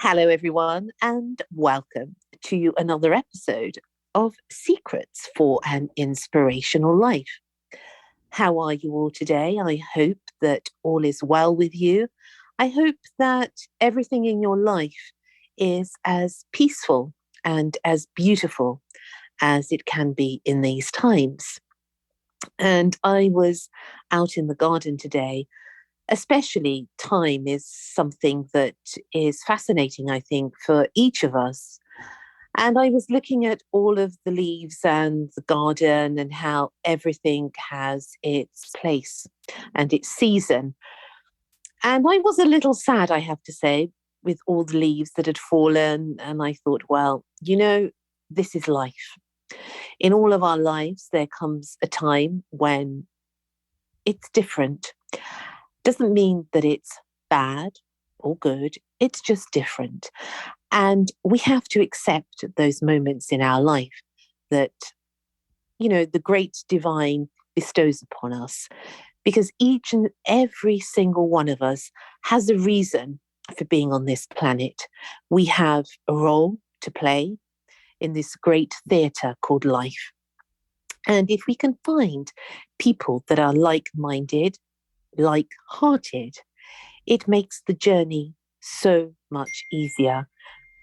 Hello, everyone, and welcome to another episode of Secrets for an Inspirational Life. How are you all today? I hope that all is well with you. I hope that everything in your life is as peaceful and as beautiful as it can be in these times. And I was out in the garden today. Especially time is something that is fascinating, I think, for each of us. And I was looking at all of the leaves and the garden and how everything has its place and its season. And I was a little sad, I have to say, with all the leaves that had fallen. And I thought, well, this is life. In all of our lives, there comes a time when it's different. Doesn't mean that it's bad or good, it's just different. And we have to accept those moments in our life that, the great divine bestows upon us, because each and every single one of us has a reason for being on this planet. We have a role to play in this great theatre called life. And if we can find people that are like minded, like hearted, it makes the journey so much easier.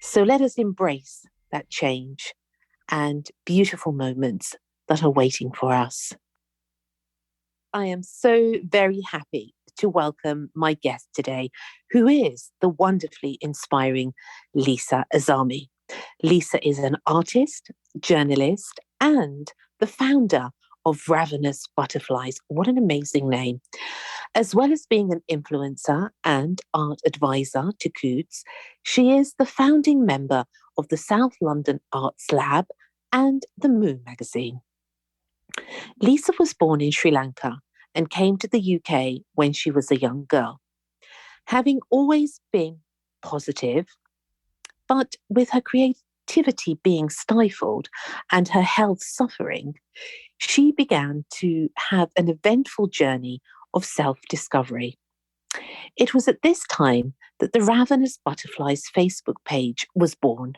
So let us embrace that change and beautiful moments that are waiting for us. I am so very happy to welcome my guest today, who is the wonderfully inspiring Lisa Azarmi. Lisa is an artist, journalist, and the founder of Ravenous Butterflies. What an amazing name. As well as being an influencer and art advisor to Coutts, she is the founding member of the South London Arts Lab and the Moon magazine. Lisa was born in Sri Lanka and came to the UK when she was a young girl. Having always been positive, but with her creativity being stifled and her health suffering, she began to have an eventful journey of self discovery. It was at this time that the Ravenous Butterflies Facebook page was born.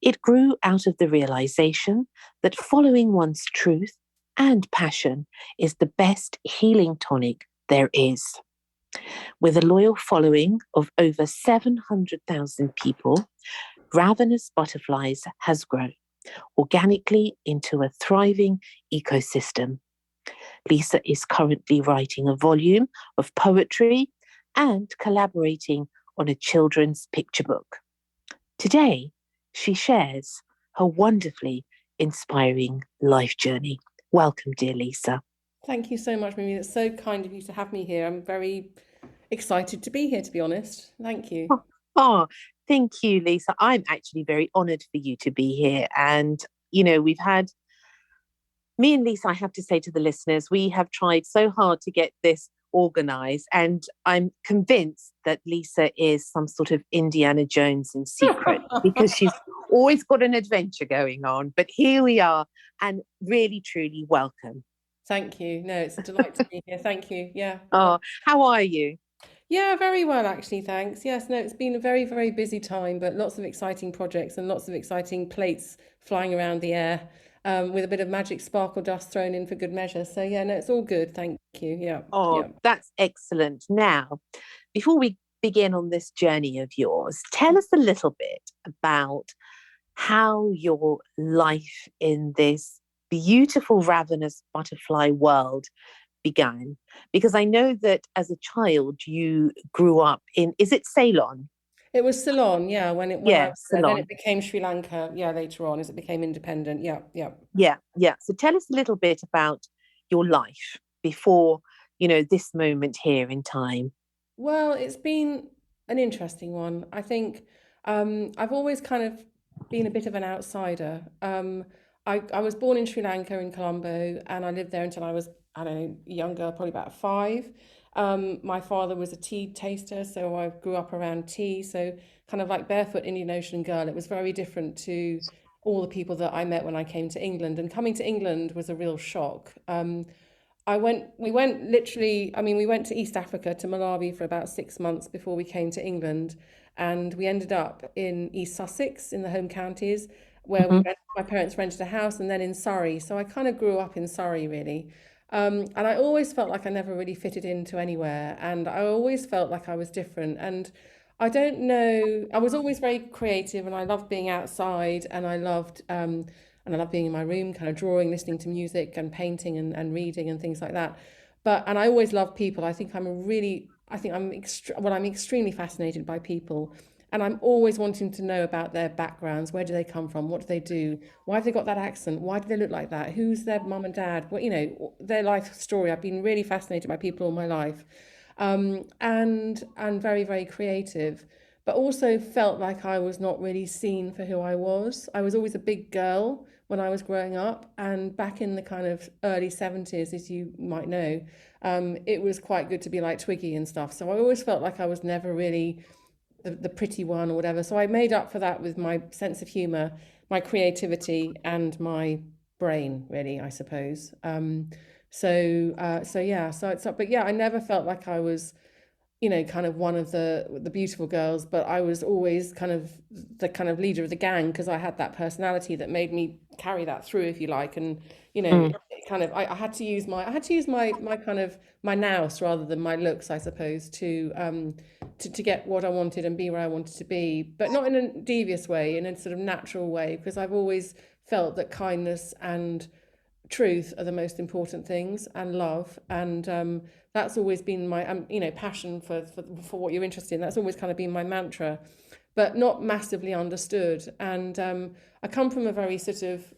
It grew out of the realization that following one's truth and passion is the best healing tonic there is. With a loyal following of over 700,000 people, Ravenous Butterflies has grown organically into a thriving ecosystem. Lisa is currently writing a volume of poetry and collaborating on a children's picture book. Today, she shares her wonderfully inspiring life journey. Welcome, dear Lisa. Thank you so much, Mimi. It's so kind of you to have me here. I'm very excited to be here, to be honest. Thank you. Oh, thank you, Lisa. I'm actually very honored for you to be here. And, we've had me and Lisa, I have to say to the listeners, we have tried so hard to get this organized. And I'm convinced that Lisa is some sort of Indiana Jones in secret because she's always got an adventure going on. But here we are, and really, truly welcome. Thank you. No, it's a delight to be here. Thank you. Yeah. Oh, how are you? Yeah, very well, actually. Thanks. Yes, no, it's been a very, very busy time, but lots of exciting projects and lots of exciting plates flying around the air, with a bit of magic sparkle dust thrown in for good measure. So, yeah, no, it's all good. Thank you. Yeah. Oh, Yeah. that's excellent. Now, before we begin on this journey of yours, tell us a little bit about how your life in this beautiful ravenous butterfly world began. Because I know that as a child you grew up in, is it Ceylon? It was Ceylon, yeah, when I Yeah, was there. Then Ceylon. it became Sri Lanka, yeah, later on as it became independent. Yeah, yeah. Yeah, yeah. So tell us a little bit about your life before, this moment here in time. Well, it's been an interesting one. I think I've always kind of been a bit of an outsider. I was born in Sri Lanka in Colombo, and I lived there until I was, I don't know, younger, probably about five. My father was a tea taster, so I grew up around tea. So kind of like barefoot Indian Ocean girl. It was very different to all the people that I met when I came to England. And coming to England was a real shock. We went literally, I mean, we went to East Africa, to Malawi for about 6 months before we came to England. and we ended up in East Sussex in the home counties where Mhm. my parents rented a house, and then in Surrey. So I kind of grew up in Surrey, really. And I always felt like I never really fitted into anywhere, and I always felt like I was different. And I don't know, I was always very creative, and I loved being outside, and I loved being in my room, kind of drawing, listening to music, and painting, and reading, and things like that. And I always love people. I think I'm a really, I think I'm well, I'm extremely fascinated by people, and I'm always wanting to know about their backgrounds. Where do they come from? What do they do? Why have they got that accent? Why do they look like that? Who's their mum and dad? What, their life story. I've been really fascinated by people all my life, and very, very creative, but also felt like I was not really seen for who I was. I was always a big girl when I was growing up, and back in the kind of early 70s, as you might know, it was quite good to be like Twiggy and stuff. So I always felt like I was never really the pretty one or whatever. So I made up for that with my sense of humor, my creativity, and my brain, really, I suppose. So yeah, but yeah, I never felt like I was, kind of one of the beautiful girls, but I was always kind of the kind of leader of the gang because I had that personality that made me carry that through, if you like. And Mm. I had to use my kind of my nous rather than my looks, I suppose, to get what I wanted and be where I wanted to be, but not in a devious way, in a sort of natural way, because I've always felt that kindness and truth are the most important things, and love, and that's always been my passion for what you're interested in. That's always kind of been my mantra, but not massively understood. And I come from a very sort of,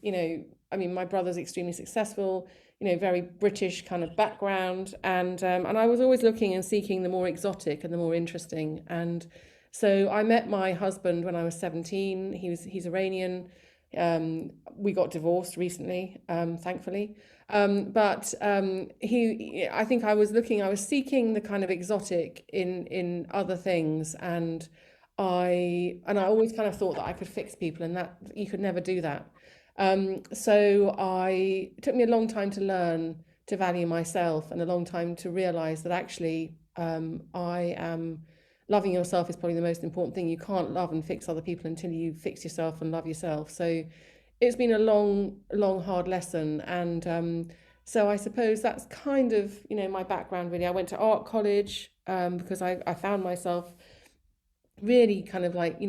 my brother's extremely successful, very British kind of background, and I was always looking and seeking the more exotic and the more interesting. And so I met my husband when I was 17. He's Iranian. We got divorced recently, thankfully. I think I was seeking the kind of exotic in other things, and I always kind of thought that I could fix people, and that you could never do that. It took me a long time to learn to value myself, and a long time to realize that actually, I am loving yourself is probably the most important thing. You can't love and fix other people until you fix yourself and love yourself. So it's been a long, long, hard lesson. And so I suppose that's kind of, my background really. I went to art college because I found myself really kind of like,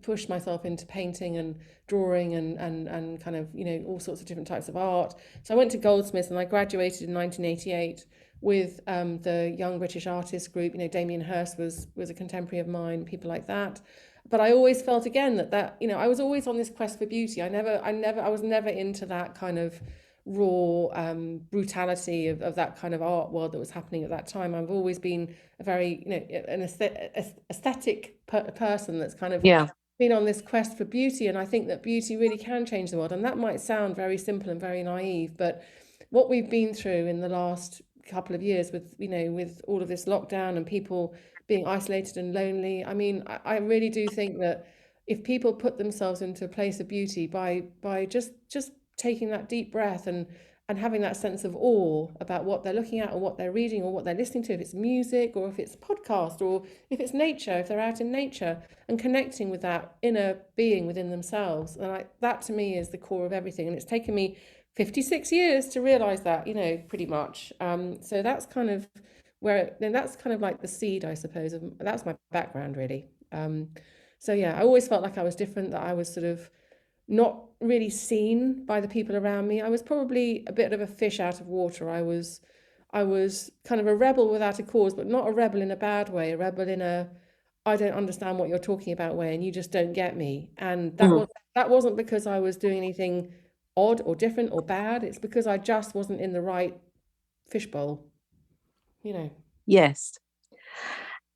push myself into painting and drawing and kind of, all sorts of different types of art. So I went to Goldsmiths, and I graduated in 1988 with the Young British Artists group. Damien Hirst was a contemporary of mine, people like that. But I always felt again that I was always on this quest for beauty. I was never into that kind of raw brutality of that kind of art world that was happening at that time. I've always been a very, an aesthetic person that's kind of Yeah. been on this quest for beauty. And I think that beauty really can change the world. And that might sound very simple and very naive, but what we've been through in the last couple of years with, with all of this lockdown and people being isolated and lonely, I really do think that if people put themselves into a place of beauty by just taking that deep breath and having that sense of awe about what they're looking at or what they're reading or what they're listening to, if it's music or if it's podcast or if it's nature, if they're out in nature, and connecting with that inner being within themselves. And that to me is the core of everything. And it's taken me 56 years to realize that, pretty much. So that's kind of then that's kind of like the seed, I suppose. That's my background, really. So yeah, I always felt like I was different, that I was sort of not really seen by the people around me. I was probably a bit of a fish out of water. I was kind of a rebel without a cause, but not a rebel in a bad way, a rebel in a I don't understand what you're talking about way, and you just don't get me. And Mm. that wasn't because I was doing anything odd or different or bad. It's because I just wasn't in the right fishbowl, you know. Yes.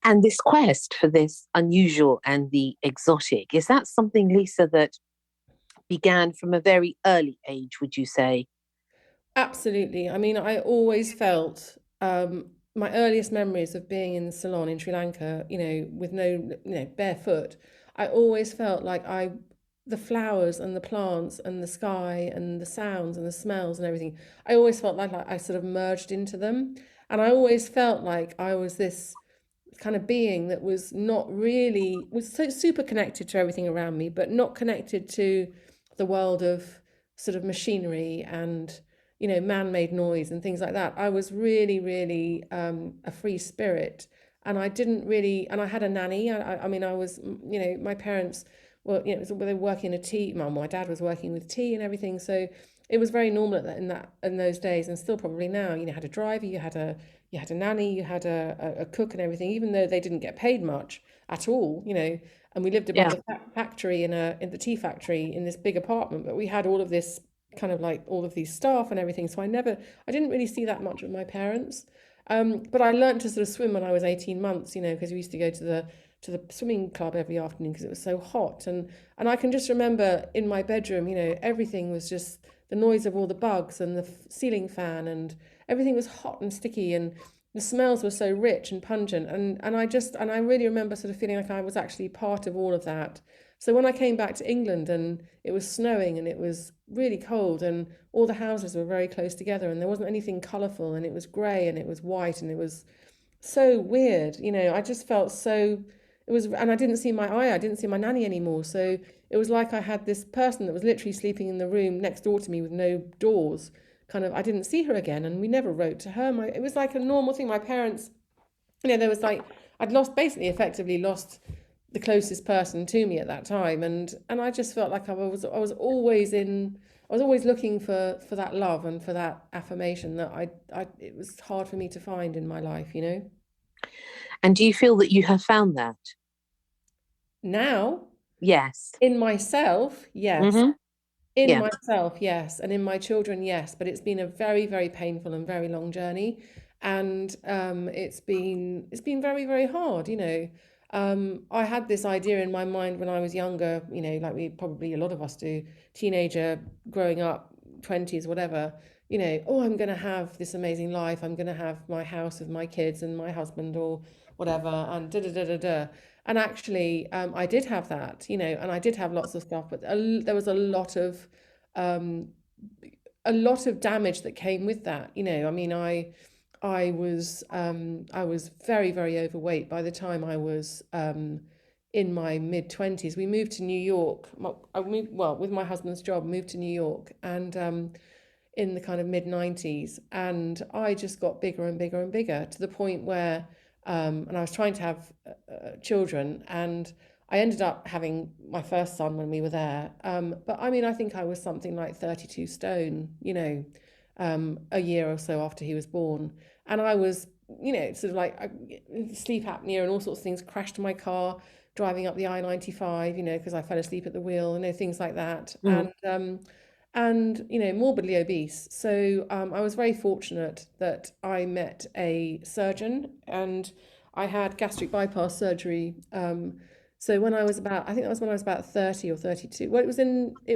And this quest for this unusual and the exotic, is that something, Lisa, that began from a very early age, would you say? Absolutely. I always felt my earliest memories of being in the salon in Sri Lanka, with no, barefoot. I always felt like the flowers and the plants and the sky and the sounds and the smells and everything, I always felt like I sort of merged into them. And I always felt like I was this kind of being that was not really, was so super connected to everything around me, but not connected to the world of sort of machinery and, you know, man-made noise and things like that. I was really, really a free spirit. And I didn't really, and I had a nanny. I mean, I was, you know, my parents were, you know, they were working a tea. My dad was working with tea and everything. So it was very normal in those days, and still probably now. You know, had a driver, you had a nanny, you had a cook and everything, even though they didn't get paid much at all, you know. And we lived above Yeah. the factory in the tea factory in this big apartment, but we had all of this kind of like all of these staff and everything. So I didn't really see that much with my parents. But I learned to sort of swim when I was 18 months, you know, because we used to go to the swimming club every afternoon because it was so hot. And I can just remember in my bedroom, you know, everything was just the noise of all the bugs and the ceiling fan, and everything was hot and sticky, and the smells were so rich and pungent. And I really remember sort of feeling like I was actually part of all of that. So when I came back to England and it was snowing and it was really cold and all the houses were very close together and there wasn't anything colourful and it was grey and it was white and it was so weird. You know, I just felt so, it was, and I didn't see my nanny anymore. So it was like I had this person that was literally sleeping in the room next door to me with no doors. Kind of, I didn't see her again, and we never wrote to her. It was like a normal thing. My parents, you know, there was like, I'd lost, basically, effectively lost the closest person to me at that time, and I just felt like I was always in. I was always looking for that love and for that affirmation that it was hard for me to find in my life, you know. And do you feel that you have found that? Now, Yes. in myself, yes. Mm-hmm. In Yeah. myself, yes. And in my children, yes. But it's been a very, very painful and very long journey. And it's been very, very hard, you know. I had this idea in my mind when I was younger, you know, like we probably a lot of us do, teenager, growing up, 20s, whatever, you know, oh, I'm going to have this amazing life. I'm going to have my house with my kids and my husband or whatever, and da da da da da. And actually, I did have that, you know, and I did have lots of stuff, but there was um, a lot of damage that came with that. You know, I mean, I was very, very overweight by the time I was in my mid 20s. We moved to New York. I moved, well, with my husband's job, moved to New York, and in the kind of mid 90s, and I just got bigger and bigger and bigger to the point where and I was trying to have children, and I ended up having my first son when we were there. But I mean, I think I was something like 32 stone, you know, a year or so after he was born. And I was, you know, sort of like sleep apnea and all sorts of things, crashed my car driving up the I-95, you know, because I fell asleep at the wheel, you know, things like that. Mm. And you know, morbidly obese. So I was very fortunate that I met a surgeon, and I had gastric bypass surgery. So when I was about, I think that was when I was about 30 or 32. Well, it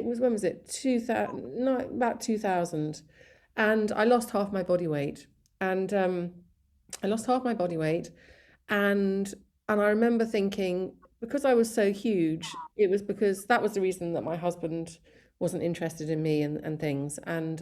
was, when was it? 2000, no, about 2000. And I lost half my body weight. And I lost half my body weight. And and I remember thinking, because I was so huge, it was because that was the reason that my husband wasn't interested in me and things. And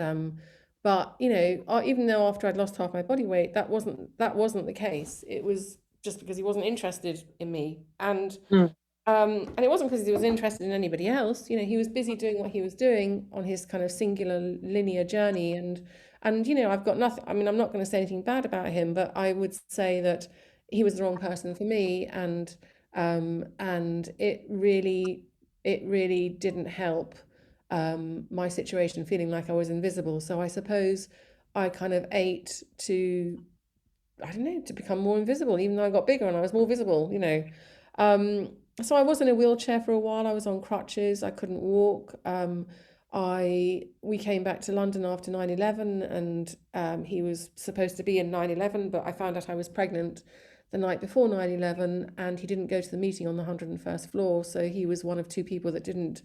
but you know, even though after I'd lost half my body weight, that wasn't the case. It was just because he wasn't interested in me. Mm. And it wasn't because he was interested in anybody else. You know, he was busy doing what he was doing on his kind of singular linear journey. And you know, I've got nothing. I mean, I'm not going to say anything bad about him, but I would say that he was the wrong person for me. And it really didn't help my situation, feeling like I was invisible. So I suppose I kind of ate to, I don't know, to become more invisible, even though I got bigger and I was more visible, you know. Um, so I was in a wheelchair for a while. I was on crutches. I couldn't walk. We came back to London after 9/11, and he was supposed to be in 9/11, but I found out I was pregnant the night before 9/11, and he didn't go to the meeting on the 101st floor. So he was one of two people that didn't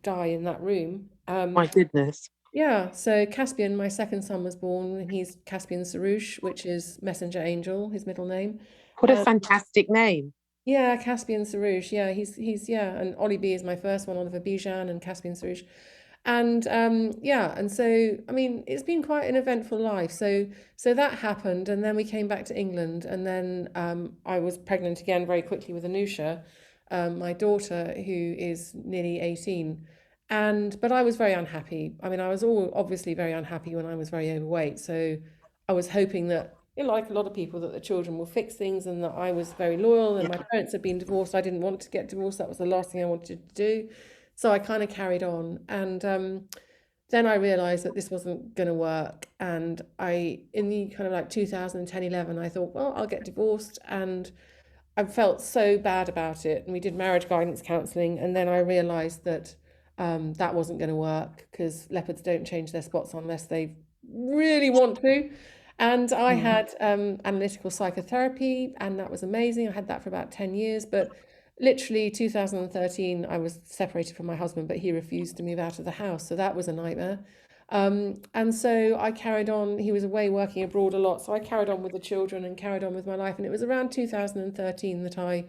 die in that room. My goodness. Yeah, so Caspian, my second son, was born, and he's Caspian Sarouche, which is messenger angel, his middle name. What a fantastic name. Yeah, Caspian Sarouche. Yeah, he's yeah, and Ollie B is my first one, Oliver Bijan and Caspian Sarouche. And yeah, and so I mean, it's been quite an eventful life. So that happened, and then we came back to England, and then I was pregnant again very quickly with Anusha, my daughter, who is nearly 18. And but I was very unhappy. I mean, I was all obviously very unhappy when I was very overweight. So I was hoping that, you know, like a lot of people, that the children will fix things, and that I was very loyal. And Yeah. my parents had been divorced. I didn't want to get divorced. That was the last thing I wanted to do. So I kind of carried on, and then I realized that this wasn't going to work. And in the kind of like 2010, 11, I thought, well, I'll get divorced. And I felt so bad about it. And we did marriage guidance counseling. And then I realized that that wasn't going to work, because leopards don't change their spots unless they really want to. And I Mm. had analytical psychotherapy, and that was amazing. I had that for about 10 years. But literally 2013, I was separated from my husband, but he refused to move out of the house. So that was a nightmare. And so I carried on. He was away working abroad a lot. So I carried on with the children and carried on with my life. And it was around 2013 that I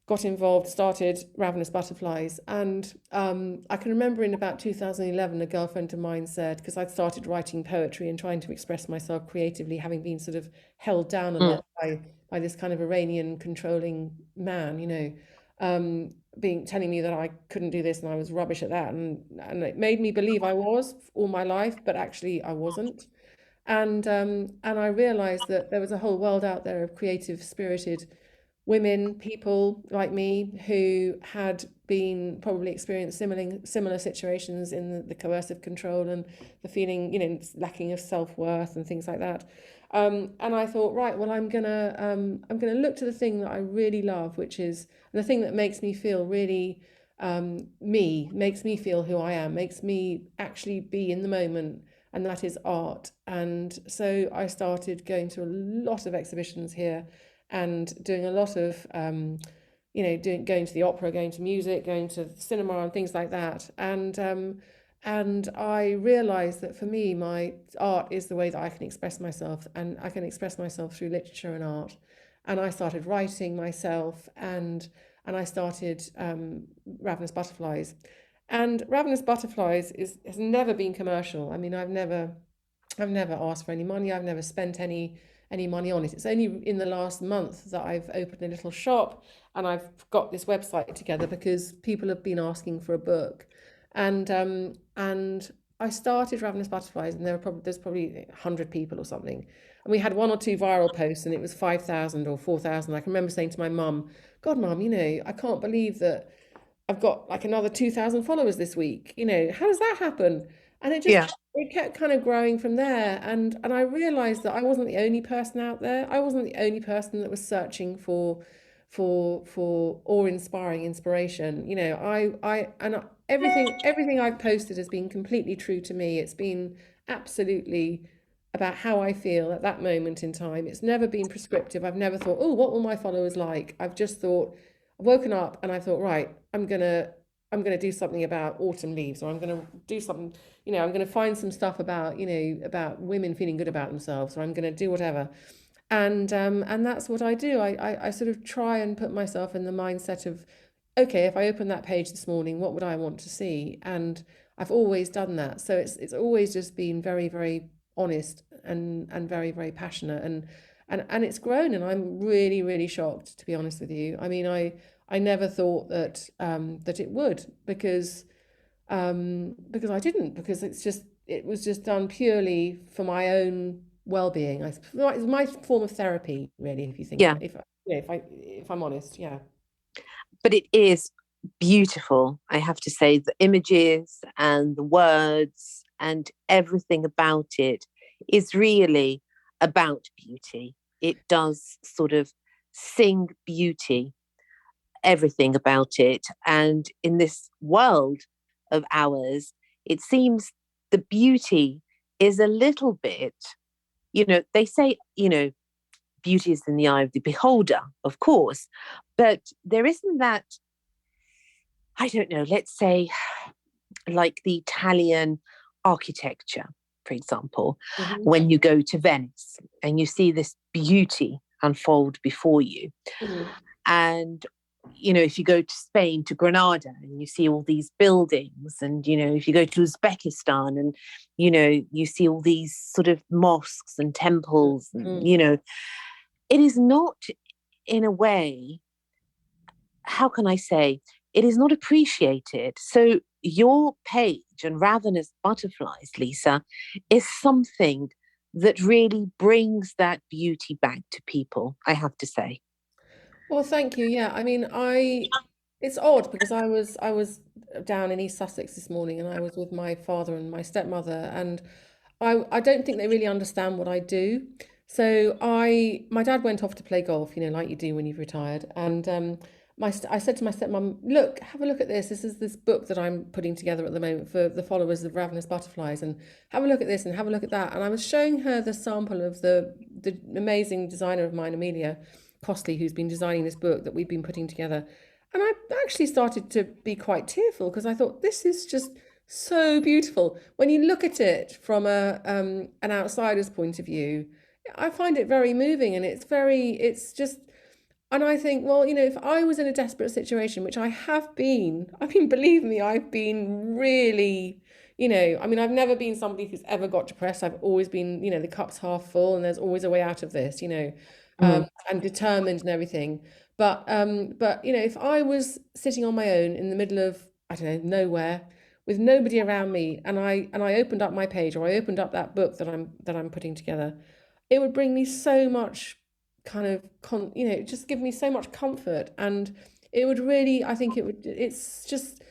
got involved, started Ravenous Butterflies. And I can remember in about 2011, a girlfriend of mine said, because I'd started writing poetry and trying to express myself creatively, having been sort of held down a Mm. lot by this kind of Iranian controlling man, you know, being telling me that I couldn't do this and I was rubbish at that. And it made me believe I was all my life, but actually I wasn't. And I realized that there was a whole world out there of creative, spirited women, people like me, who had been probably experienced similar situations in the coercive control and the feeling, you know, lacking of self-worth and things like that. And I thought, right, well, I'm gonna look to the thing that I really love, which is the thing that makes me feel really makes me feel who I am, makes me actually be in the moment, and that is art. And so I started going to a lot of exhibitions here and doing a lot of going to the opera, going to music, going to cinema and things like that. And I realized that for me, my art is the way that I can express myself, and I can express myself through literature and art. And I started writing myself, and I started Ravenous Butterflies. And Ravenous Butterflies has never been commercial. I mean, I've never asked for any money. I've never spent any money on it. It's only in the last month that I've opened a little shop, and I've got this website together because people have been asking for a book. And I started Ravenous Butterflies, and there's probably 100 people or something. And we had one or two viral posts, and it was 5,000 or 4,000. I can remember saying to my mum, God, mum, you know, I can't believe that I've got like another 2,000 followers this week. You know, how does that happen? And Yeah. it kept kind of growing from there. And I realized that I wasn't the only person out there. I wasn't the only person that was searching for awe-inspiring inspiration. You know, everything I've posted has been completely true to me. It's been absolutely about how I feel at that moment in time. It's never been prescriptive. I've never thought, oh, what will my followers like? I've just thought, I've woken up and I thought, right, I'm gonna do something about autumn leaves, or I'm gonna do something, you know, I'm gonna find some stuff about, you know, about women feeling good about themselves, or I'm gonna do whatever. And that's what I do. I sort of try and put myself in the mindset of, okay, if I open that page this morning, what would I want to see? And I've always done that. So it's always just been very, very honest and very, very passionate, and it's grown, and I'm really, really shocked, to be honest with you. I mean, I never thought that that it would, because I didn't, because it was just done purely for my own well-being. It's my form of therapy, really, if you think Yeah. about, if I'm honest, yeah. But it is beautiful, I have to say. The images and the words and everything about it is really about beauty. It does sort of sing beauty, everything about it. And in this world of ours, it seems the beauty is a little bit, they say, beauty is in the eye of the beholder, of course, but there isn't that, I don't know, let's say, like the Italian architecture, for example, Hmm. when you go to Venice and you see this beauty unfold before you. Hmm. And if you go to Spain, to Granada, and you see all these buildings, and, if you go to Uzbekistan and, you see all these sort of mosques and temples, and, Mm. it is not, in a way, how can I say, it is not appreciated. So your page and Ravenous Butterflies, Lisa, is something that really brings that beauty back to people, I have to say. Well, thank you. Yeah, I mean, it's odd because I was down in East Sussex this morning and I was with my father and my stepmother and I don't think they really understand what I do. So my dad went off to play golf, like you do when you've retired, and I said to my stepmom, look, have a look at this. This is this book that I'm putting together at the moment for the followers of Ravenous Butterflies, and have a look at this and have a look at that. And I was showing her the sample of the amazing designer of mine, Amelia Costley, who's been designing this book that we've been putting together. And I actually started to be quite tearful because I thought this is just so beautiful. When you look at it from an outsider's point of view, I find it very moving and it's just, and I think, well, if I was in a desperate situation, which I have been, I mean, believe me, I've been really, I mean, I've never been somebody who's ever got depressed. I've always been, the cup's half full and there's always a way out of this, Mm. and determined and everything. But if I was sitting on my own in the middle of, I don't know, nowhere, with nobody around me, and I opened up my page or I opened up that book that I'm putting together, it would bring me so much kind of just give me so much comfort, and it would really, I think it's just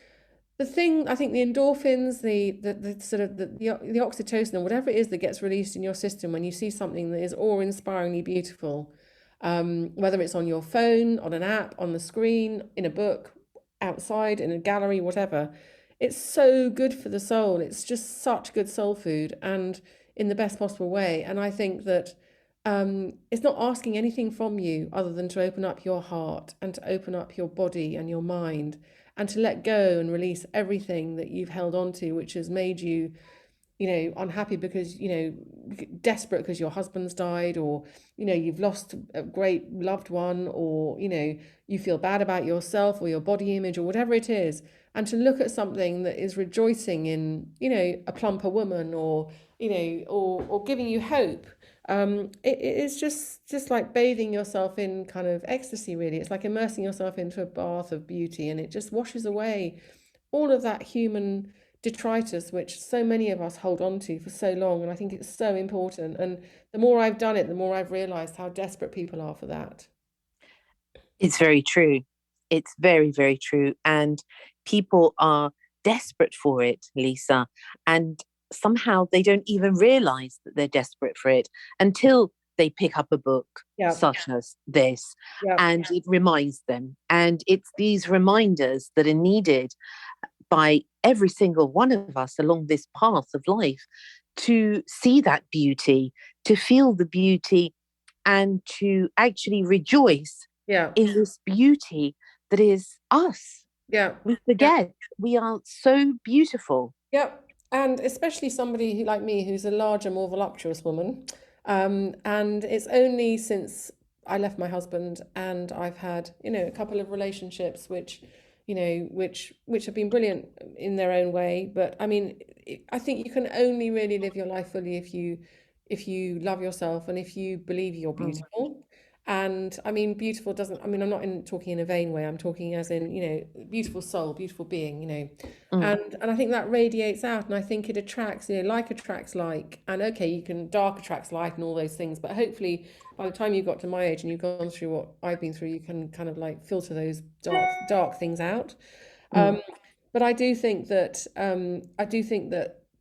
the thing. I think the endorphins, the sort of the oxytocin or whatever it is that gets released in your system when you see something that is awe-inspiringly beautiful, whether it's on your phone, on an app, on the screen, in a book, outside, in a gallery, whatever. It's so good for the soul. It's just such good soul food and in the best possible way. And I think that it's not asking anything from you other than to open up your heart and to open up your body and your mind and to let go and release everything that you've held on to, which has made you unhappy because, desperate because your husband's died, or, you've lost a great loved one, or, you feel bad about yourself or your body image or whatever it is. And to look at something that is rejoicing in, a plumper woman, or, or giving you hope. It is just like bathing yourself in kind of ecstasy, really. It's like immersing yourself into a bath of beauty, and it just washes away all of that human detritus which so many of us hold on to for so long. And I think it's so important, and the more I've done it, the more I've realized how desperate people are for that. It's very true. It's very, very true. And people are desperate for it, Lisa. And somehow they don't even realize that they're desperate for it until they pick up a book Yeah, such as this, yeah, and it reminds them. And it's these reminders that are needed by every single one of us along this path of life to see that beauty, to feel the beauty, and to actually rejoice yeah, in this beauty that is us. yeah, We yeah. forget we are so beautiful. Yep. And especially somebody who, like me, who's a larger, more voluptuous woman. And it's only since I left my husband and I've had, a couple of relationships which, which have been brilliant in their own way. But I mean, I think you can only really live your life fully if you love yourself and if you believe you're Mm, beautiful. And I mean, beautiful doesn't, I mean, I'm not talking in a vain way. I'm talking as in, beautiful soul, beautiful being, mm, and I think that radiates out, and I think it attracts, like attracts like. And okay, you can dark attracts light and all those things, but hopefully by the time you've got to my age and you've gone through what I've been through, you can kind of like filter those dark things out. mm, Um, but I do think that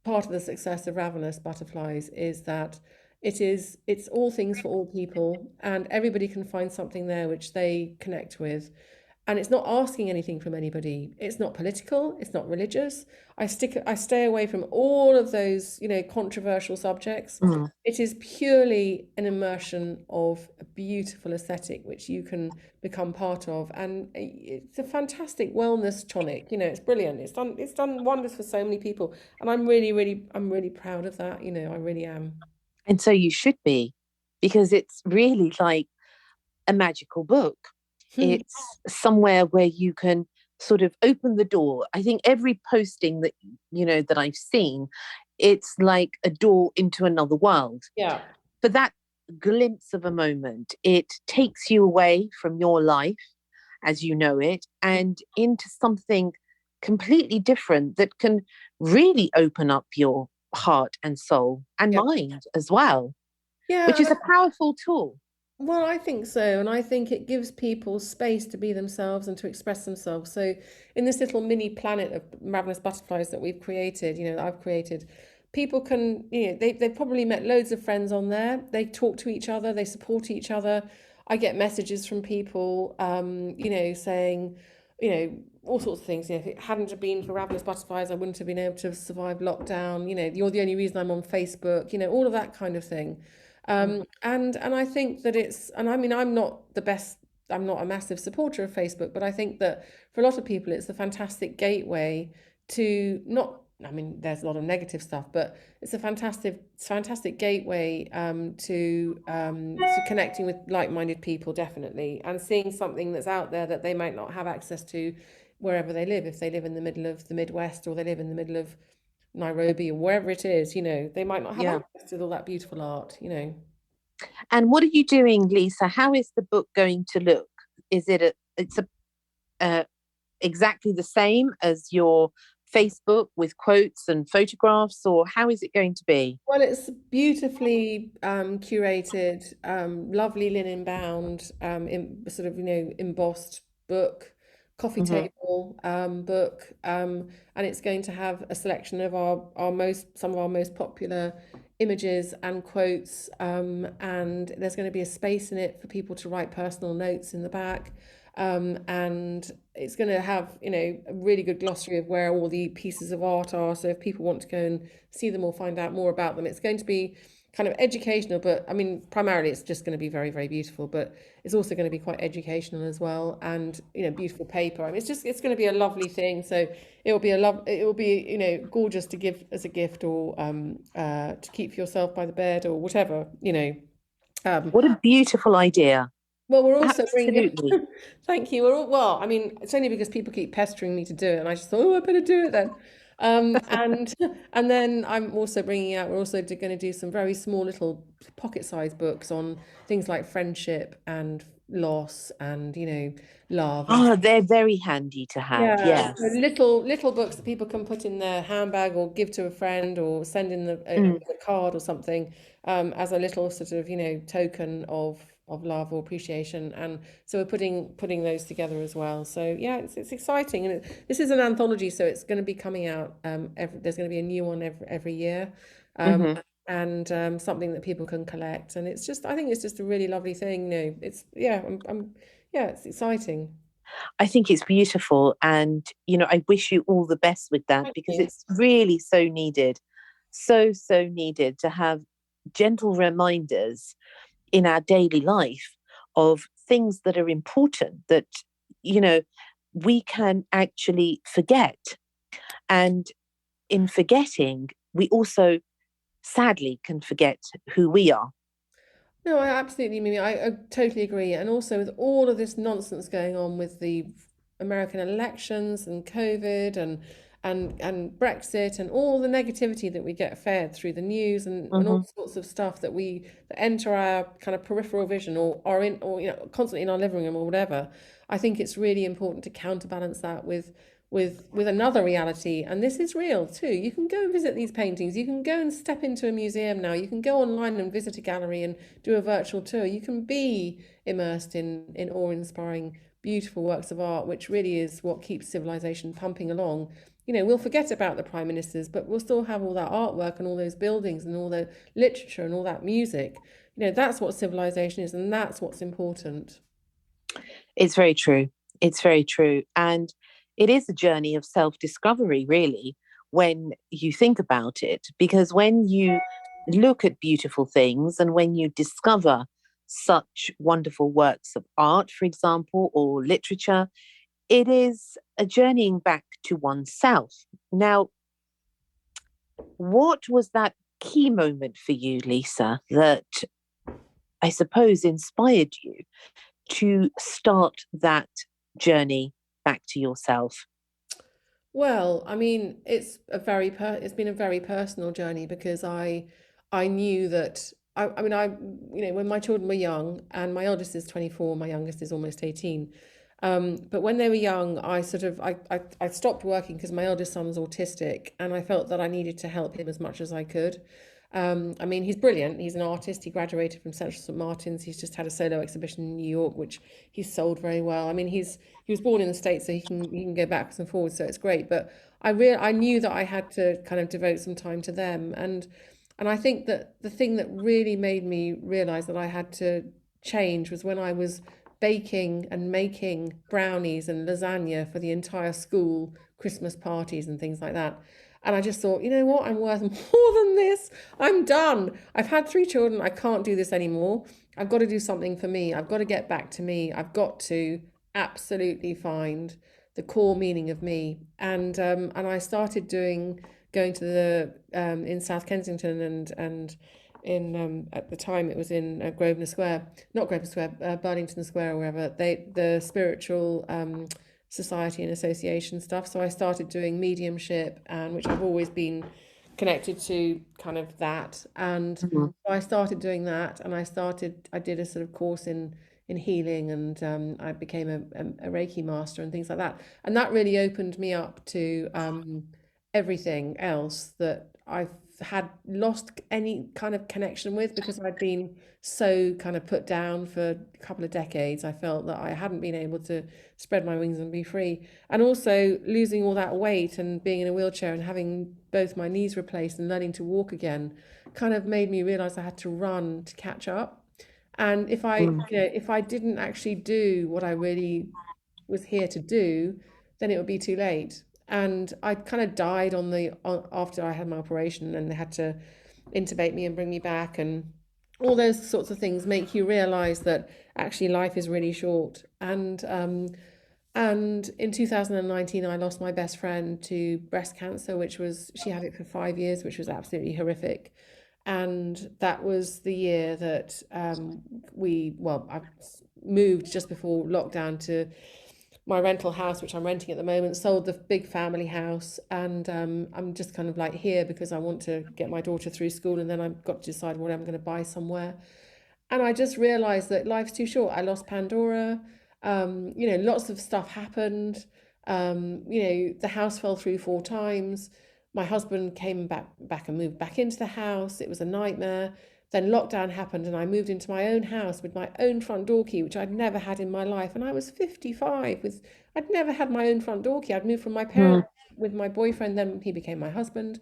part of the success of Ravenous Butterflies is that it's all things for all people, and everybody can find something there which they connect with, and it's not asking anything from anybody. It's not political, it's not religious. I stay away from all of those, controversial subjects. mm. It is purely an immersion of a beautiful aesthetic which you can become part of, and it's a fantastic wellness tonic. It's brilliant. It's done wonders for so many people, and I'm really proud of that. I really am. And so you should be, because it's really like a magical book. It's somewhere where you can sort of open the door. I think every posting that that I've seen, it's like a door into another world. Yeah. For that glimpse of a moment, it takes you away from your life as you know it and into something completely different that can really open up your heart and soul and Yeah. mind as well, which Yeah. is a powerful tool. Well, I think so. And I think it gives people space to be themselves and to express themselves. So, in this little mini planet of ravenous butterflies that we've created, that I've created, people can, they've probably met loads of friends on there. They talk to each other, they support each other. I get messages from people, saying, all sorts of things. If it hadn't have been for ravenous butterflies, I wouldn't have been able to survive lockdown. You're the only reason I'm on Facebook, all of that kind of thing. Mm. And I think that and I mean, I'm not the best, I'm not a massive supporter of Facebook, but I think that for a lot of people, it's a fantastic gateway to not, I mean, there's a lot of negative stuff, but it's a fantastic gateway to connecting with like-minded people, definitely, and seeing something that's out there that they might not have access to wherever they live. If they live in the middle of the Midwest or they live in the middle of Nairobi or wherever it is, they might not have Yeah. access to all that beautiful art. And what are you doing, Lisa? How is the book going to look? Is it uh, exactly the same as your Facebook with quotes and photographs, or how is it going to be? Well, it's beautifully curated, lovely linen bound, sort of embossed book, coffee Mm-hmm. table book, and it's going to have a selection of some of our most popular images and quotes, and there's going to be a space in it for people to write personal notes in the back. And it's going to have, a really good glossary of where all the pieces of art are. So if people want to go and see them or find out more about them, it's going to be kind of educational, but I mean, primarily it's just going to be very, very beautiful, but it's also going to be quite educational as well. And, beautiful paper. I mean, it's going to be a lovely thing. So it will be, gorgeous to give as a gift or to keep for yourself by the bed or whatever. Um, What a beautiful idea. well, we're also bringing. Absolutely. Thank you. Well, I mean, it's only because people keep pestering me to do it, and I just thought, oh, I better do it then. And and then I'm also bringing out. We're also going to do some very small little pocket-sized books on things like friendship and loss and love and Oh, they're very handy to have. yeah, so Yes. little books that people can put in their handbag or give to a friend or send in Mm. a card or something, as a little sort of token of love or appreciation. And so we're putting those together as well. So yeah, it's exciting, and this is an anthology, so it's going to be coming out. There's going to be a new one every year, um, Hmm. and something that people can collect. And I think it's just a really lovely thing. It's yeah, yeah, it's exciting. I think it's beautiful. And, I wish you all the best with that Thank because you. it's really so needed. So, so needed to have gentle reminders in our daily life of things that are important that, you know, we can actually forget. And in forgetting, we also sadly can forget who we are. No, I absolutely mean, I totally agree. And also with all of this nonsense going on with the American elections and COVID and Brexit and all the negativity that we get fed through the news and all Hmm. sorts of stuff that enter our kind of peripheral vision or are in or constantly in our living room or whatever. I think it's really important to counterbalance that with another reality, and this is real too. You can go and visit these paintings, you can go and step into a museum now, you can go online and visit a gallery and do a virtual tour. You can be immersed in awe-inspiring beautiful works of art, which really is what keeps civilization pumping along. We'll forget about the prime ministers, but we'll still have all that artwork and all those buildings and all the literature and all that music. That's what civilization is, and that's what's important. It's very true. It's very true. And it is a journey of self discovery, really, when you think about it. Because when you look at beautiful things and when you discover such wonderful works of art, for example, or literature, it is a journeying back to oneself. Now, what was that key moment for you, Lisa, that I suppose inspired you to start that journey back to yourself? Well, I mean, it's been a very personal journey because I knew that I mean when my children were young, and my eldest is 24, my youngest is almost 18. But when they were young, I stopped working because my eldest son was autistic, and I felt that I needed to help him as much as I could. I mean, he's brilliant. He's an artist. He graduated from Central St. Martin's. He's just had a solo exhibition in New York, which he's sold very well. I mean, he was born in the States, so he can go backwards and forwards, so it's great. But I knew that I had to kind of devote some time to them, and I think that the thing that really made me realize that I had to change was when I was baking and making brownies and lasagna for the entire school, Christmas parties and things like that. And I just thought, you know what, I'm worth more than this. I'm done. I've had three children. I can't do this anymore. I've got to do something for me. I've got to get back to me. I've got to absolutely find the core meaning of me. And I started going to the in South Kensington and in at the time it was in Grosvenor Square, not Grosvenor Square, Burlington Square or wherever, the spiritual society and association stuff. So I started doing mediumship, and which I've always been connected to kind of that. And Mhm. I started doing that, and I did a sort of course in healing, and I became a Reiki master and things like that. And that really opened me up to everything else that I've had lost any kind of connection with because I'd been so kind of put down for a couple of decades. I felt that I hadn't been able to spread my wings and be free. And also losing all that weight and being in a wheelchair and having both my knees replaced and learning to walk again kind of made me realize I had to run to catch up. And Mm. if I didn't actually do what I really was here to do, then it would be too late. And I kind of died after I had my operation, and they had to intubate me and bring me back, and all those sorts of things make you realize that actually life is really short. And in 2019, I lost my best friend to breast cancer, which was, she had it for 5 years, which was absolutely horrific. And that was the year that I moved just before lockdown to my rental house, which I'm renting at the moment, sold the big family house, and I'm just kind of like here because I want to get my daughter through school, and then I've got to decide what I'm going to buy somewhere. And I just realized that life's too short. I lost Pandora. Lots of stuff happened. The house fell through 4 times. My husband came back and moved back into the house. It was a nightmare. Then lockdown happened, and I moved into my own house with my own front door key, which I'd never had in my life. And I was 55 with I'd never had my own front door key. I'd moved from my Mm. parents with my boyfriend, then he became my husband,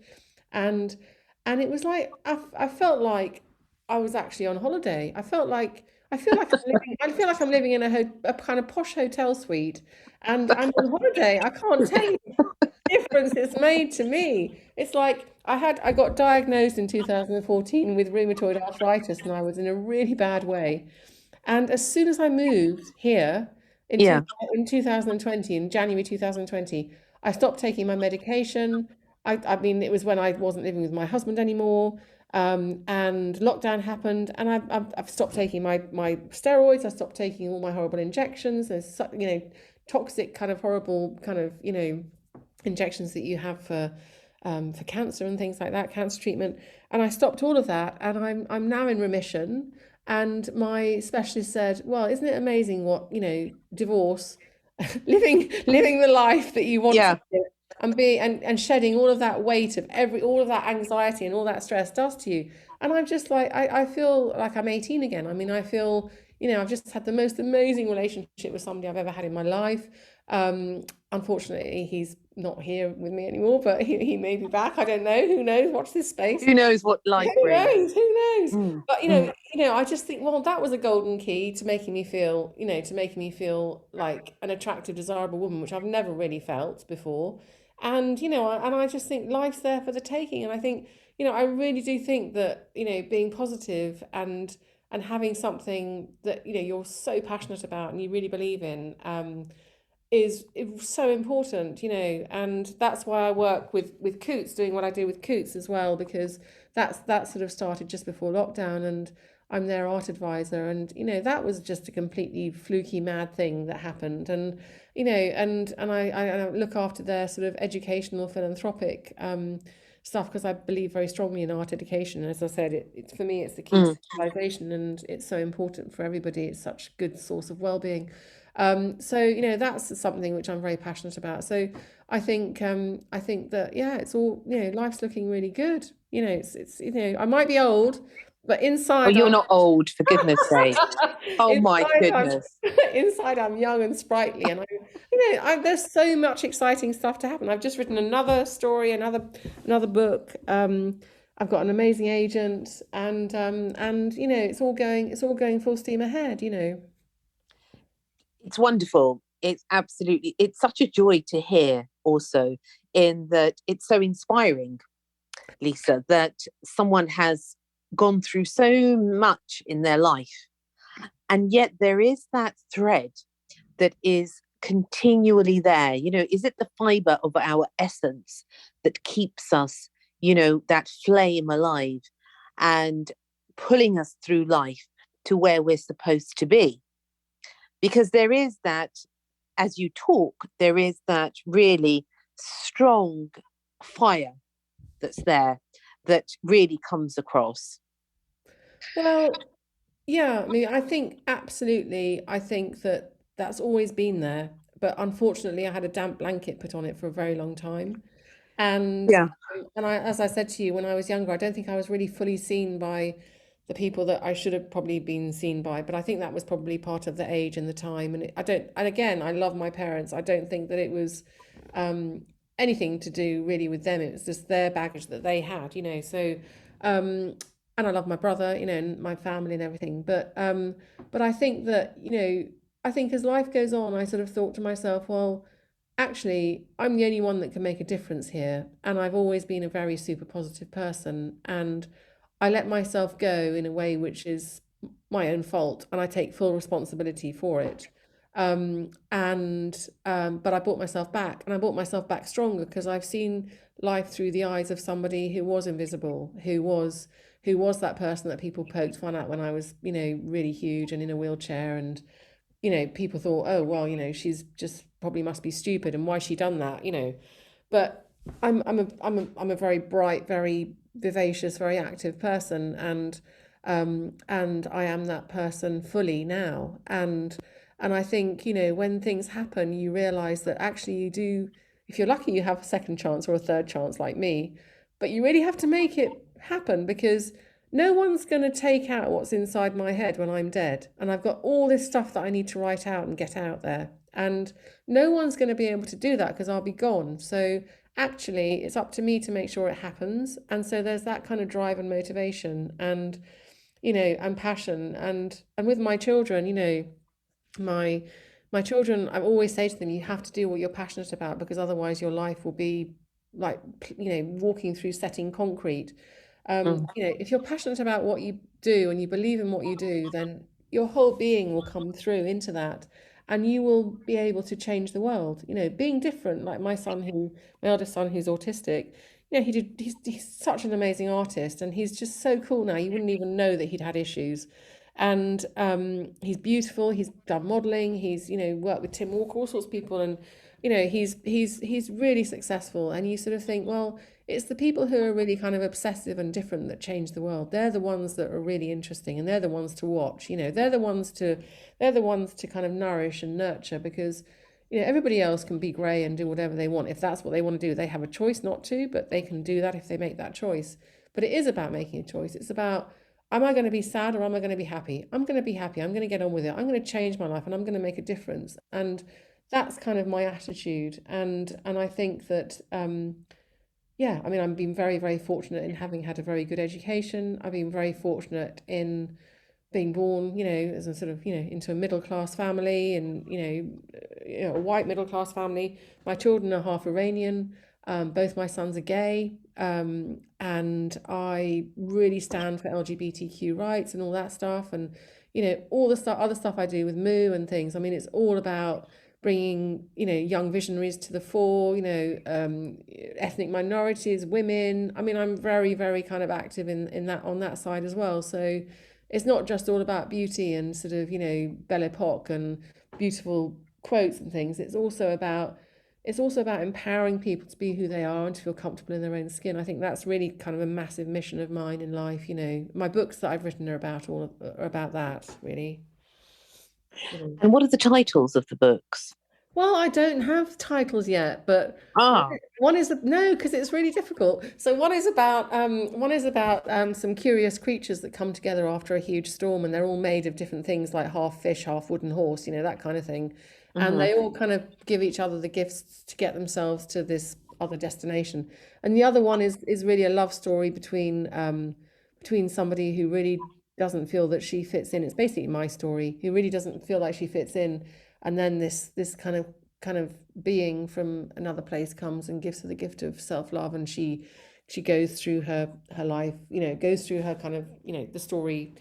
and it was like I felt like I was actually on holiday. I feel like I'm living in a kind of posh hotel suite, and I'm on holiday. I can't tell you the difference it's made to me. It's like I got diagnosed in 2014 with rheumatoid arthritis, and I was in a really bad way. And as soon as I moved here in, two, Yeah. in 2020, in January 2020, I stopped taking my medication. I mean, it was when I wasn't living with my husband anymore. And lockdown happened, and I've stopped taking my steroids. I stopped taking all my horrible injections. Toxic kind of horrible kind of injections that you have for cancer and things like that, cancer treatment. And I stopped all of that, and I'm now in remission. And my specialist said, "Well, isn't it amazing what divorce, living the life that you want to Yeah. live, and and shedding all of that weight of all of that anxiety and all that stress does to you." And I'm just like, I feel like I'm 18 again. I mean, I feel, I've just had the most amazing relationship with somebody I've ever had in my life. Unfortunately, he's not here with me anymore, but he may be back. I don't know. Who knows? Watch this space. Who knows what life Who brings? knows? Who knows? Mm. But Mm. I just think, well, that was a golden key to making me feel, to making me feel like an attractive, desirable woman, which I've never really felt before. And I just think life's there for the taking. And I think, I really do think that, being positive and having something that you're so passionate about and you really believe in, is so important, and that's why I work with Coutts, doing what I do with Coutts as well, because that sort of started just before lockdown, and I'm their art advisor. And, that was just a completely fluky, mad thing that happened. And, I look after their sort of educational, philanthropic stuff because I believe very strongly in art education. And as I said, it's for me, it's the key to Mm. civilization, and it's so important for everybody. It's such a good source of well-being. So that's something which I'm very passionate about. So I think that yeah, it's all life's looking really good. It's I might be old, but Oh, inside you're I'm not old, for goodness sake. Oh my inside I'm goodness. inside I'm young and sprightly, and there's so much exciting stuff to happen. I've just written another story, another book. I've got an amazing agent, and it's all going full steam ahead. It's wonderful. It's such a joy to hear also, in that it's so inspiring, Lisa, that someone has gone through so much in their life. And yet there is that thread that is continually there. Is it the fiber of our essence that keeps us, that flame alive and pulling us through life to where we're supposed to be? Because there is that, as you talk, there is that really strong fire that's there that really comes across. Well, yeah, I mean, I think absolutely. I think that that's always been there, but unfortunately, I had a damp blanket put on it for a very long time. And Yeah. as I said to you, when I was younger, I don't think I was really fully seen by the people that I should have probably been seen by. But I think that was probably part of the age and the time. And I don't. And again, I love my parents. I don't think that it was um, anything to do really with them. It was just their baggage that they had. So, um, and I love my brother, and my family and everything. But I think that I think as life goes on, I sort of thought to myself, well, actually, I'm the only one that can make a difference here. And I've always been a very super positive person. And I let myself go in a way which is my own fault. And I take full responsibility for it. But I brought myself back, and I brought myself back stronger because I've seen life through the eyes of somebody who was invisible, who was that person that people poked fun at when I was, really huge and in a wheelchair. And people thought, oh, well, she's just probably must be stupid, and why she done that. But I'm a very bright, very vivacious, very active person, and I am that person fully now. And I think, when things happen, you realize that actually you do, if you're lucky, you have a second chance or a third chance like me, but you really have to make it happen because no one's going to take out what's inside my head when I'm dead. And I've got all this stuff that I need to write out and get out there. And no one's going to be able to do that because I'll be gone. So actually, it's up to me to make sure it happens. And so there's that kind of drive and motivation and passion. And with my children, my my children, I always say to them, you have to do what you're passionate about because otherwise your life will be like walking through setting concrete. Mm. If you're passionate about what you do and you believe in what you do, then your whole being will come through into that, and you will be able to change the world. Being different, like my eldest son, who's autistic. He's such an amazing artist, and he's just so cool now. You wouldn't even know that he'd had issues, and he's beautiful. He's done modeling. He's worked with Tim Walker, all sorts of people, and he's really successful. And you sort of think, well, it's the people who are really kind of obsessive and different that change the world. They're the ones that are really interesting, and they're the ones to watch. They're the ones to kind of nourish and nurture because everybody else can be grey and do whatever they want. If that's what they want to do, they have a choice not to, but they can do that if they make that choice. But it is about making a choice. It's about, am I going to be sad or am I going to be happy? I'm going to be happy. I'm going to get on with it. I'm going to change my life and I'm going to make a difference. And that's kind of my attitude. And I think that yeah, I mean, I've been very, very fortunate in having had a very good education. I've been very fortunate in being born, as a sort of, into a middle class family, and a white middle class family. My children are half Iranian. Both my sons are gay, and I really stand for LGBTQ rights and all that stuff, and all the stuff, other stuff I do with Moo and things. I mean, it's all about bringing young visionaries to the fore. Ethnic minorities, women. I mean, I'm very, very kind of active in that on that side as well. So it's not just all about beauty and sort of, belle epoque and beautiful quotes and things. It's also about empowering people to be who they are and to feel comfortable in their own skin. I think that's really kind of a massive mission of mine in life. My books that I've written are about that, really. And what are the titles of the books? Well, I don't have titles yet, but one Ah, one is no, because it's really difficult. So one is about some curious creatures that come together after a huge storm, and they're all made of different things, like half fish, half wooden horse, that kind of thing. And mhm, they all kind of give each other the gifts to get themselves to this other destination. And the other one is really a love story between somebody who really doesn't feel that she fits in. It's basically my story, who really doesn't feel like she fits in, and then this kind of being from another place comes and gives her the gift of self-love, and she goes through her life, goes through her kind of, the story,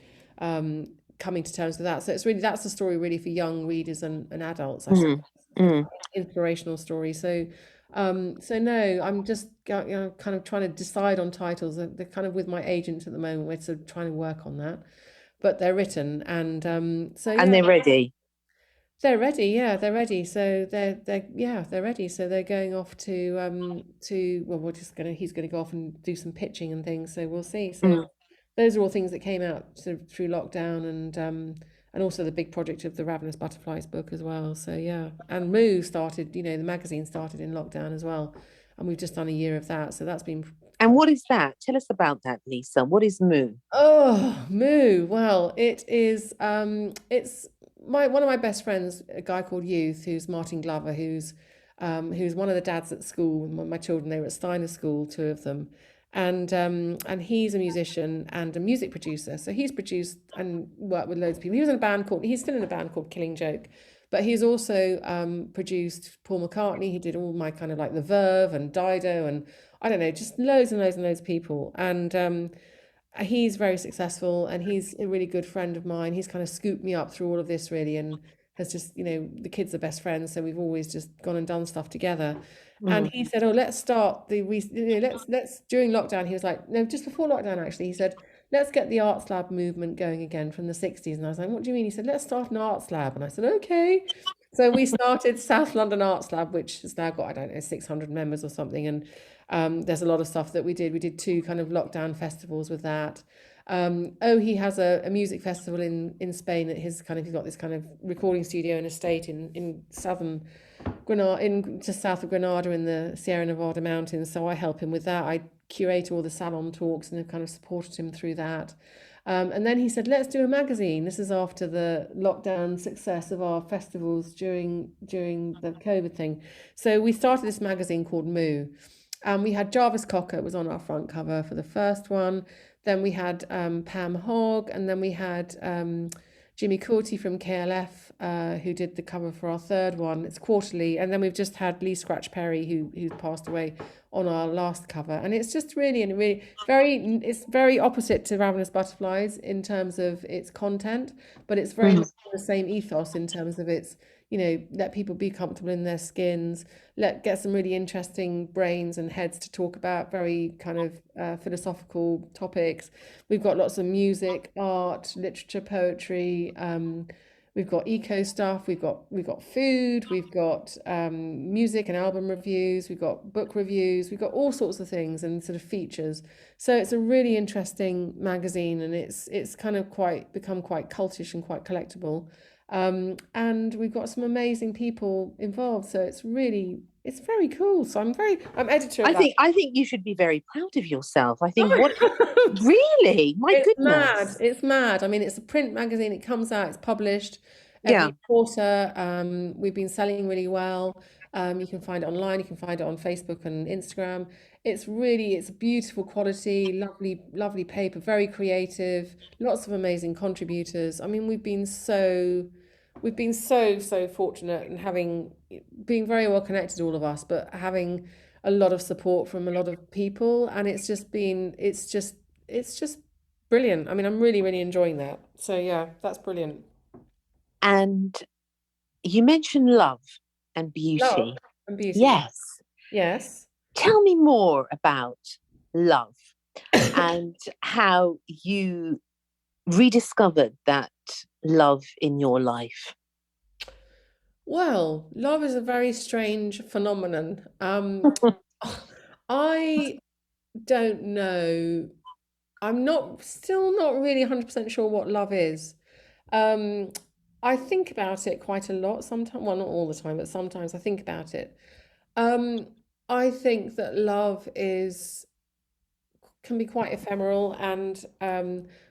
coming to terms with that. So that's a story really for young readers and adults, I suppose. mhm, mhm. Inspirational story. So no, I'm just kind of trying to decide on titles. They're kind of with my agent at the moment. We're sort of trying to work on that, but they're written, and so And yeah. they're ready. They're ready, yeah, they're ready. So they're ready. So they're going off to well, he's gonna go off and do some pitching and things. So we'll see. So Mm. those are all things that came out sort of through lockdown, and also the big project of the Ravenous Butterflies book as well. So yeah, and Moo started, the magazine started in lockdown as well, and we've just done a year of that. So that's been And quite. what is that? Tell us about that, Lisa. What is Moo? Oh, Moo. Well, it's my one of my best friends, a guy called Youth, who's Martin Glover, who's one of the dads at school. My children, they were at Steiner School, two of them, and he's a musician and a music producer. So he's produced and worked with loads of people. He's still in a band called Killing Joke, but he's also produced Paul McCartney. He did all my kind of like the Verve and Dido, and I don't know, just loads and loads and loads of people. And he's very successful, and he's a really good friend of mine. He's kind of scooped me up through all of this, really, and has just, the kids are best friends, so we've always just gone and done stuff together. And Mm, he said, "Oh, let's start the we let's during lockdown." He was like, "No, just before lockdown, actually." He said, "Let's get the arts lab movement going again from the 60s." And I was like, "What do you mean?" He said, "Let's start an arts lab." And I said, "Okay." So we started South London Arts Lab, which has now got, I don't know, 600 members or something. And there's a lot of stuff that we did. We did two kind of lockdown festivals with that. He has a music festival in Spain at he's got this kind of recording studio and estate in southern Granada, in just south of Granada in the Sierra Nevada mountains. So I help him with that. I curate all the salon talks and have kind of supported him through that. And then he said, "Let's do a magazine." This is after the lockdown success of our festivals during the COVID thing. So we started this magazine called Moo. We had Jarvis Cocker was on our front cover for the first one. Then we had Pam Hogg, and then we had Jimmy Courty from KLF, who did the cover for our third one. It's quarterly, and then we've just had Lee Scratch Perry, who passed away, on our last cover. And it's just really and really it's very opposite to Ravenous Butterflies in terms of its content, but it's very mhm, much the same ethos in terms of its, let people be comfortable in their skins, get some really interesting brains and heads to talk about very kind of philosophical topics. We've got lots of music, art, literature, poetry. We've got eco stuff. We've got food. We've got music and album reviews. We've got book reviews. We've got all sorts of things and sort of features. So it's a really interesting magazine, and it's kind of become quite cultish and quite collectible. And we've got some amazing people involved. So it's very cool. So I'm editor of I that. think I think you should be very proud of yourself. I think what really, my It's mad. goodness. It's mad. I mean, it's a print magazine. It comes out, it's published Yeah. every quarter. We've been selling really well. You can find it online. You can find it on Facebook and Instagram. It's beautiful quality, lovely, lovely paper, very creative, lots of amazing contributors. I mean, we've been so fortunate, and being very well connected, all of us, but having a lot of support from a lot of people, and it's just brilliant. I mean, I'm really, really enjoying that. So yeah, that's brilliant. And you mentioned love and Love beauty. and beauty. Yes. Yes. Tell me more about love and how you rediscovered that love in your life? Well, love is a very strange phenomenon. I don't know. I'm not still not really 100% sure what love is. Um, I think about it quite a lot sometimes, well, not all the time, but sometimes I think about it. Um, I think that love is can be quite ephemeral and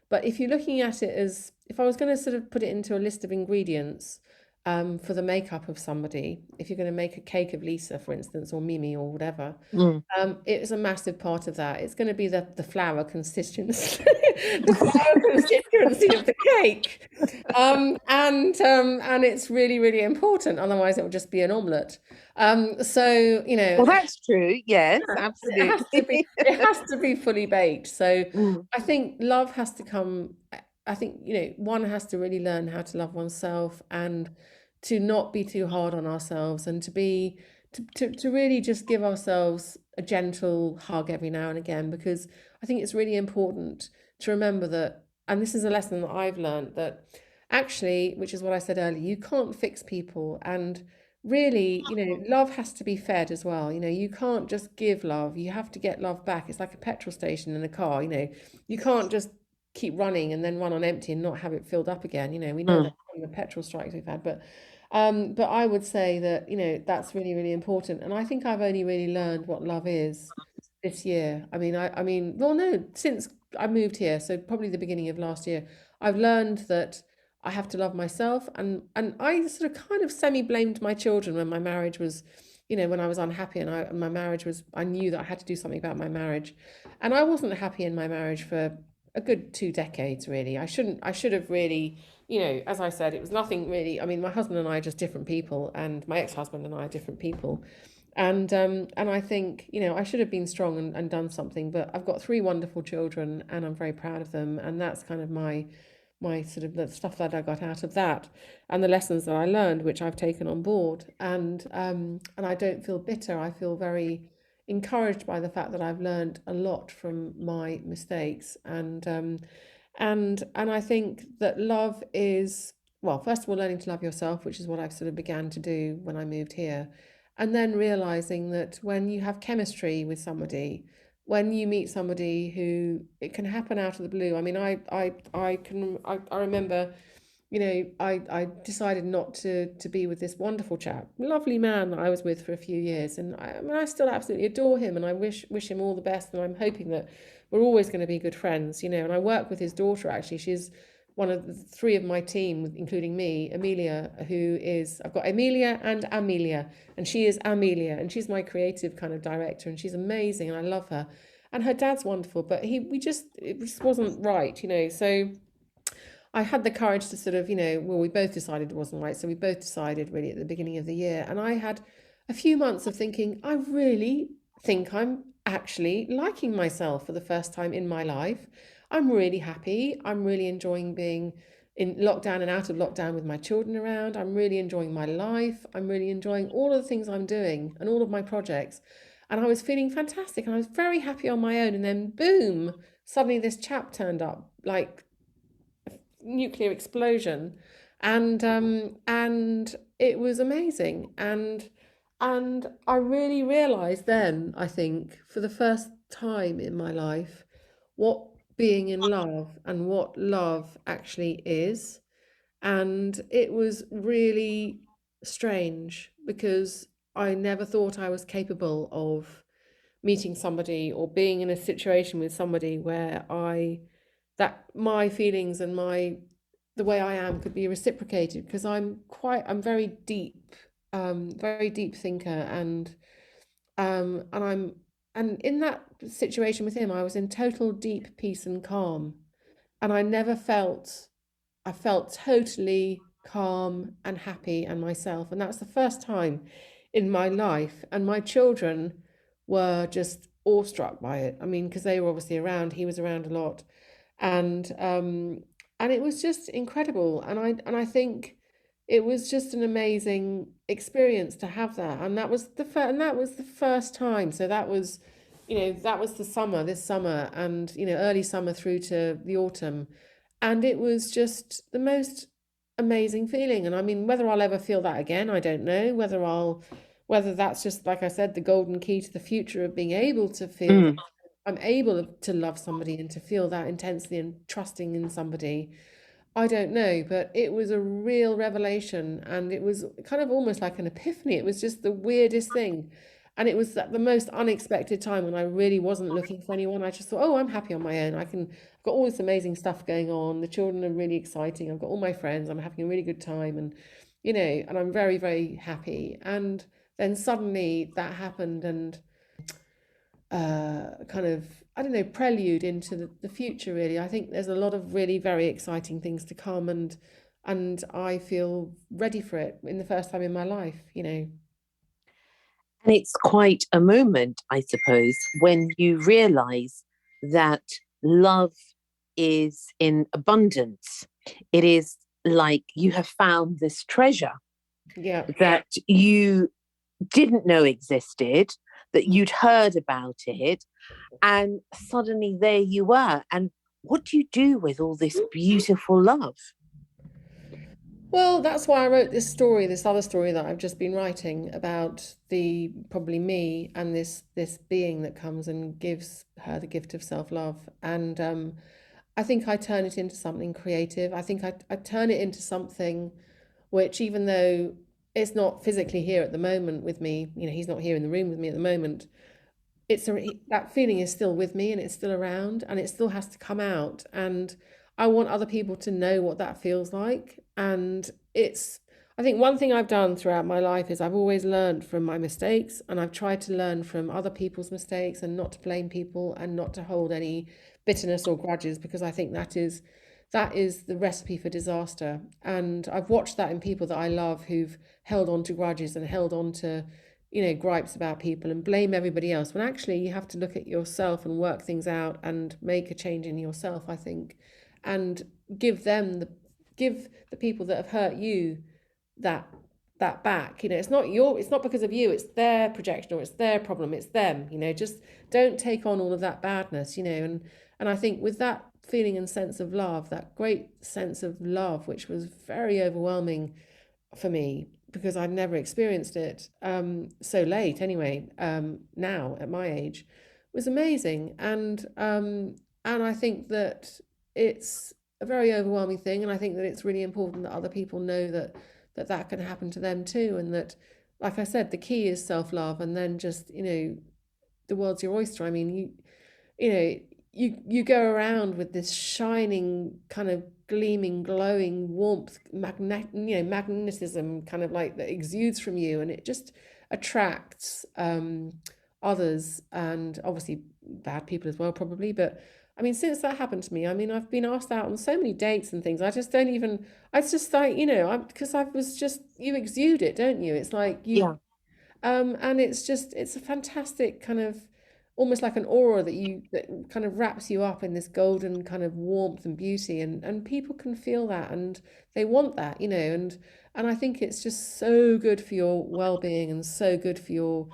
but if you're looking at it as if I was going to sort of put it into a list of ingredients for the makeup of somebody, if you're going to make a cake of Lisa, for instance, or Mimi or whatever, Mm. it is a massive part of that. It's going to be the flour consistency, the flour constituency of the cake, and it's really really important. Otherwise, it will just be an omelette. So you know, Well, that's true. Yes, it has to be absolutely. it has to be fully baked. So Mm. I think love has to come. I think one has to really learn how to love oneself and to not be too hard on ourselves and to be to really just give ourselves a gentle hug every now and again, because I think it's really important to remember that, and this is a lesson that I've learned, that actually, which is what I said earlier, you can't fix people. And really, love has to be fed as well. You can't just give love, you have to get love back. It's like a petrol station in a car. You can't just keep running and then run on empty and not have it filled up again. We know Mm. that from the petrol strikes we've had, but I would say that that's really really important. And I think I've only really learned what love is this year. I mean, well, no, since I moved here, so probably the beginning of last year, I've learned that I have to love myself, and I sort of kind of semi blamed my children when my marriage was, when I was unhappy, and my marriage was, I knew that I had to do something about my marriage, and I wasn't happy in my marriage for a good 2 decades really. I should have really, as I said, it was nothing really. I mean, my husband and I are just different people, and my ex-husband and I are different people. And I think, I should have been strong and done something, but I've got 3 wonderful children and I'm very proud of them. And that's kind of my sort of the stuff that I got out of that and the lessons that I learned, which I've taken on board. And I don't feel bitter. I feel very encouraged by the fact that I've learned a lot from my mistakes. And I think that love is, well, first of all, learning to love yourself, which is what I've sort of began to do when I moved here. And then realizing that when you have chemistry with somebody, when you meet somebody who, it can happen out of the blue. I mean, I remember, I decided not to be with this wonderful chap, lovely man that I was with for a few years, and I mean, I still absolutely adore him, and I wish him all the best, and I'm hoping that we're always going to be good friends, And I work with his daughter actually. She's one of the 3 of my team, including me, Amelia, I've got Amelia and Amelia, and she is Amelia, and she's my creative kind of director, and she's amazing, and I love her. And her dad's wonderful, but it just wasn't right, So I had the courage to sort of, well, we both decided it wasn't right. So we both decided really at the beginning of the year. And I had a few months of thinking, I really think I'm actually liking myself for the first time in my life. I'm really happy. I'm really enjoying being in lockdown and out of lockdown with my children around. I'm really enjoying my life. I'm really enjoying all of the things I'm doing and all of my projects. And I was feeling fantastic and I was very happy on my own. And then, boom, suddenly this chap turned up, like nuclear explosion, and it was amazing. And I really realized then, I think, for the first time in my life, what being in love and what love actually is. And it was really strange because I never thought I was capable of meeting somebody or being in a situation with somebody where I that my feelings and my the way I am could be reciprocated, because I'm very deep thinker, and and in that situation with him I was in total deep peace and calm, and I felt totally calm and happy and myself. And that's the first time in my life. And my children were just awestruck by it. I mean, because they were obviously around, he was around a lot. And and it was just incredible. And I think it was just an amazing experience to have that. And that was the first time. So that was, that was this summer, and early summer through to the autumn. And it was just the most amazing feeling. And I mean, whether I'll ever feel that again, I don't know. Whether that's just, like I said, the golden key to the future of being able to feel that Mm. I'm able to love somebody and to feel that intensely and trusting in somebody. I don't know, but it was a real revelation and it was kind of almost like an epiphany. It was just the weirdest thing. And it was at the most unexpected time when I really wasn't looking for anyone. I just thought, oh, I'm happy on my own. I've got all this amazing stuff going on. The children are really exciting. I've got all my friends. I'm having a really good time. And I'm very, very happy. And then suddenly that happened and kind of, I don't know, prelude into the future, really. I think there's a lot of really very exciting things to come, and I feel ready for it in the first time in my life. And it's quite a moment, I suppose, when you realize that love is in abundance. It is like you have found this treasure Yeah. that you didn't know existed, that you'd heard about it, and suddenly there you were. And what do you do with all this beautiful love? Well, that's why I wrote this story, this other story that I've just been writing about the probably me and this being that comes and gives her the gift of self-love. And I think I turn it into something creative. I think I turn it into something which, even though it's not physically here at the moment with me, he's not here in the room with me at the moment, that feeling is still with me and it's still around and it still has to come out, and I want other people to know what that feels like. And it's I think one thing I've done throughout my life is I've always learned from my mistakes, and I've tried to learn from other people's mistakes and not to blame people and not to hold any bitterness or grudges, because I think that is the recipe for disaster. And I've watched that in people that I love who've held on to grudges and held on to gripes about people and blame everybody else, when actually you have to look at yourself and work things out and make a change in yourself, I think, and give them the give the people that have hurt you that that back. It's not because of you, it's their projection or it's their problem, it's them. Just don't take on all of that badness. And I think with that feeling and sense of love, that great sense of love, which was very overwhelming for me because I'd never experienced it so late anyway, now at my age, was amazing. And I think that it's a very overwhelming thing, and I think that it's really important that other people know that can happen to them too, and that, like I said, the key is self-love, and then just the world's your oyster. I mean, you know, you go around with this shining, kind of gleaming, glowing warmth, magnetism, kind of like that exudes from you, and it just attracts others, and obviously bad people as well, probably. But I mean, since that happened to me, I mean, I've been asked out on so many dates and things. I just don't even. I just like because I was just you exude it, don't you? It's like you Yeah. and it's a fantastic kind of, almost like an aura that kind of wraps you up in this golden kind of warmth and beauty, and people can feel that and they want that, and I think it's just so good for your well-being and so good for your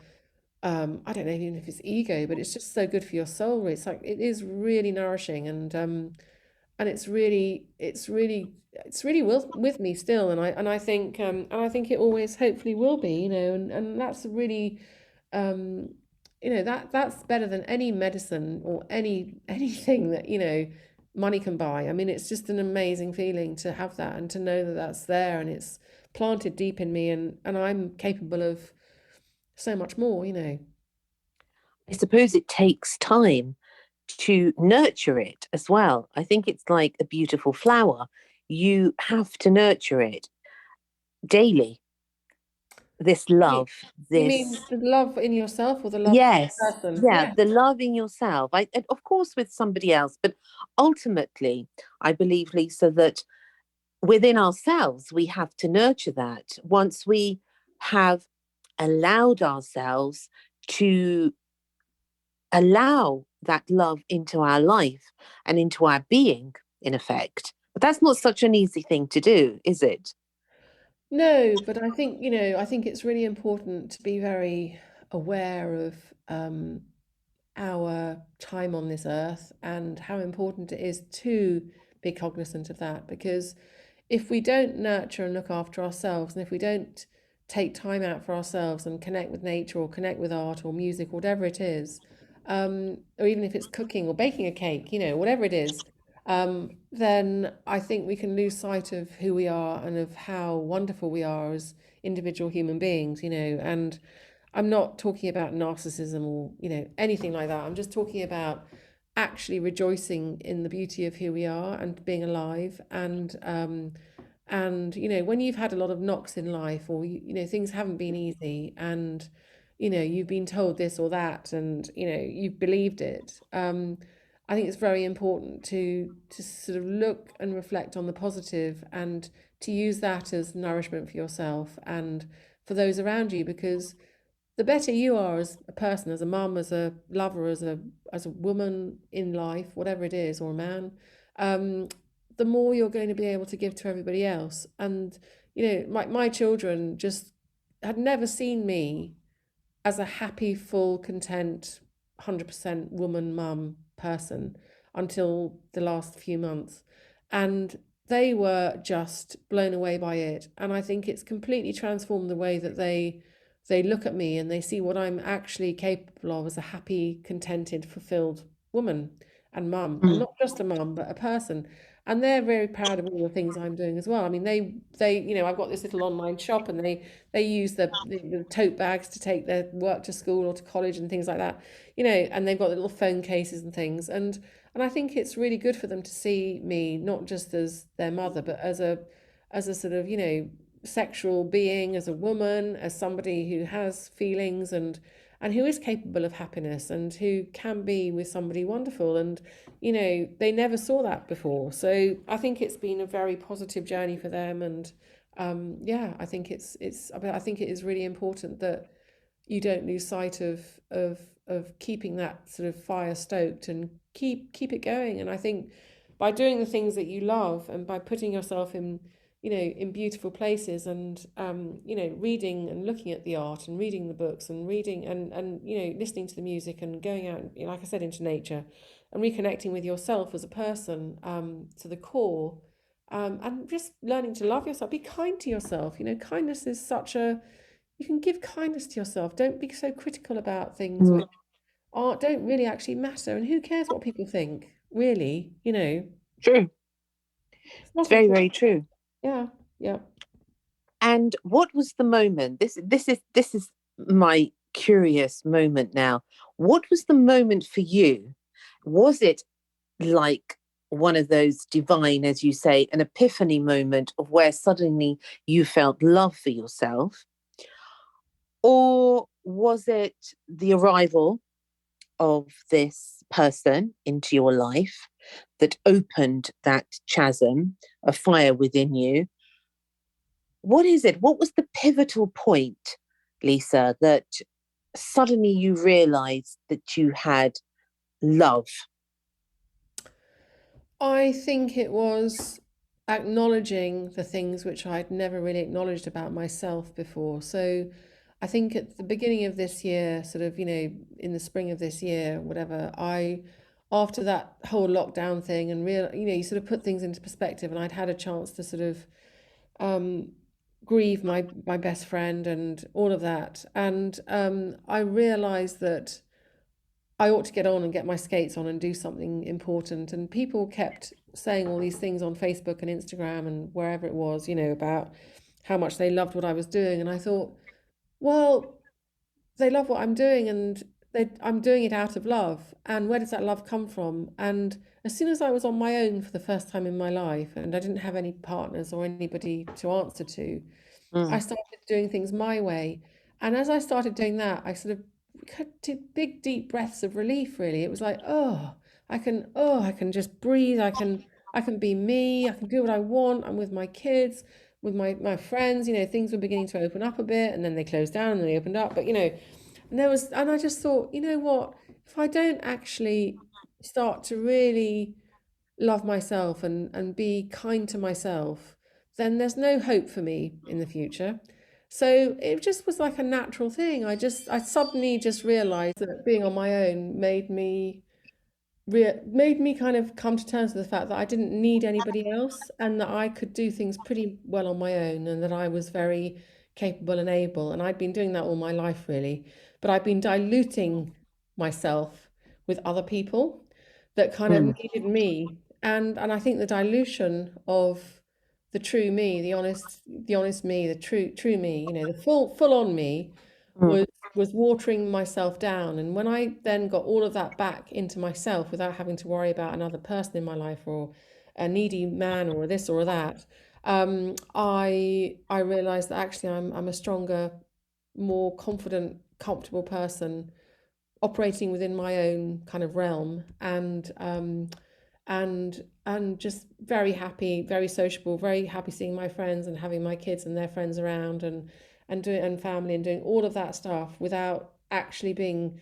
I don't know even if it's ego, but it's just so good for your soul. It's like it is really nourishing, and it's really with me still, and I think it always hopefully will be, and that's really um that's better than any medicine or anything that money can buy. I mean, it's just an amazing feeling to have that and to know that that's there and it's planted deep in me, and I'm capable of so much more. I suppose it takes time to nurture it as well. I think it's like a beautiful flower. You have to nurture it daily. This You love, you mean this, the love in yourself or the love for the yes, person? yeah, Yeah. the love in yourself. And of course, with somebody else, but ultimately, I believe, Lisa, that within ourselves, we have to nurture that. Once we have allowed ourselves to allow that love into our life and into our being, in effect. But that's not such an easy thing to do, is it? No, but I think it's really important to be very aware of our time on this earth and how important it is to be cognizant of that, because if we don't nurture and look after ourselves, and if we don't take time out for ourselves and connect with nature or connect with art or music or whatever it is, or even if it's cooking or baking a cake, whatever it is, then I think we can lose sight of who we are and of how wonderful we are as individual human beings, and I'm not talking about narcissism or, anything like that. I'm just talking about actually rejoicing in the beauty of who we are and being alive, and when you've had a lot of knocks in life, or things haven't been easy, and you've been told this or that, and you've believed it. I think it's very important to sort of look and reflect on the positive, and to use that as nourishment for yourself and for those around you, because the better you are as a person, as a mum, as a lover, as a woman in life, whatever it is, or a man, um, the more you're going to be able to give to everybody else. And my children just had never seen me as a happy, full, content, 100% woman, mum person until the last few months. And they were just blown away by it. And I think it's completely transformed the way that they look at me, and they see what I'm actually capable of as a happy, contented, fulfilled woman and mum, and Mm. not just a mum, but a person. And they're very proud of all the things I'm doing as well. I mean, they I've got this little online shop, and they use the tote bags to take their work to school or to college and things like that, and they've got little phone cases and things. And I think it's really good for them to see me not just as their mother, but as a sort of, sexual being, as a woman, as somebody who has feelings, and who is capable of happiness, and who can be with somebody wonderful. And they never saw that before, so I think it's been a very positive journey for them. And yeah, I think I think it is really important that you don't lose sight of keeping that sort of fire stoked, and keep it going. And I think by doing the things that you love, and by putting yourself in, in beautiful places, and reading and looking at the art, and reading the books, and reading, and listening to the music, and going out, like I said, into nature, and reconnecting with yourself as a person, to the core, and just learning to love yourself, be kind to yourself. Kindness is such a you can give kindness to yourself. Don't be so critical about things Mm. which don't really actually matter. And who cares what people think, really? True. It's It's nothing very, to. very true. Yeah, yeah. And what was the moment? This is my curious moment now. What was the moment for you? Was it like one of those divine, as you say, an epiphany moment of where suddenly you felt love for yourself? Or was it the arrival of this person into your life that opened that chasm, a fire within you? What is it? What was the pivotal point, Lisa, that suddenly you realized that you had love? I think it was acknowledging the things which I'd never really acknowledged about myself before. So I think at the beginning of this year, sort of, in the spring of this year, whatever, after that whole lockdown thing, and you sort of put things into perspective, and I'd had a chance to sort of um, grieve my best friend and all of that. And I realized that I ought to get on and get my skates on and do something important. And people kept saying all these things on Facebook and Instagram and wherever it was, about how much they loved what I was doing. And I thought, well, they love what I'm doing, and I'm doing it out of love. And where does that love come from? And as soon as I was on my own for the first time in my life, and I didn't have any partners or anybody to answer to, I Mm. started doing things my way. And as I started doing that, I sort of took big, deep breaths of relief, really. It was like, I can just breathe. I can be me. I can do what I want. I'm with my kids, with my friends. Things were beginning to open up a bit, and then they closed down and then they opened up. But and I just thought, you know what? If I don't actually start to really love myself and be kind to myself, then there's no hope for me in the future. So it just was like a natural thing. I suddenly just realized that being on my own made me made me kind of come to terms with the fact that I didn't need anybody else and that I could do things pretty well on my own and that I was very capable and able. And I'd been doing that all my life, really. But I'd been diluting myself with other people that kind of Mm, needed me. And I think the dilution of the true me, the honest me, the true me, the full on me mm, was watering myself down. And when I then got all of that back into myself without having to worry about another person in my life or a needy man or this or that, I realized that actually I'm a stronger, more confident, comfortable person operating within my own kind of realm and just very happy, very sociable, very happy seeing my friends and having my kids and their friends around and family and doing all of that stuff without actually being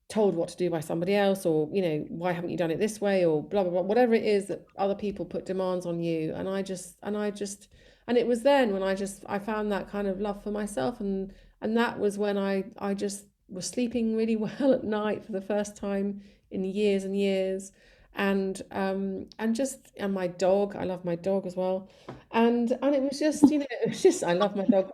told what to do by somebody else or why haven't you done it this way or blah blah blah, whatever it is that other people put demands on you. And it was then when I found that kind of love for myself, and that was when I just was sleeping really well at night for the first time in years and years. And my dog, I love my dog as well. And it was just, it was just, I love my dog.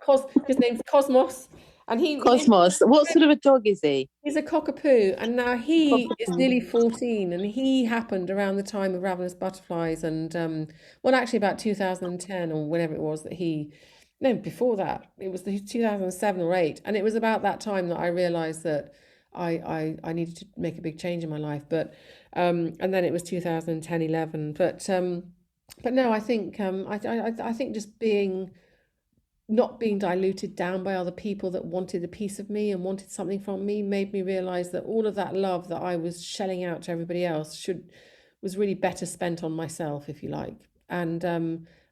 His name's Cosmos, and Cosmos. What sort of a dog is he? he's a cockapoo, and now he is Cockapoo. nearly 14, and he happened around the time of Ravenous Butterflies, and well, actually about 2010 or whenever it was that no, before that, it was the 2007 or 8, and it was about that time that I realized that I needed to make a big change in my life, and then it was 2010, 11, but no, I think I think just being not being diluted down by other people that wanted a piece of me and wanted something from me made me realize that all of that love that I was shelling out to everybody else was really better spent on myself, if you like. And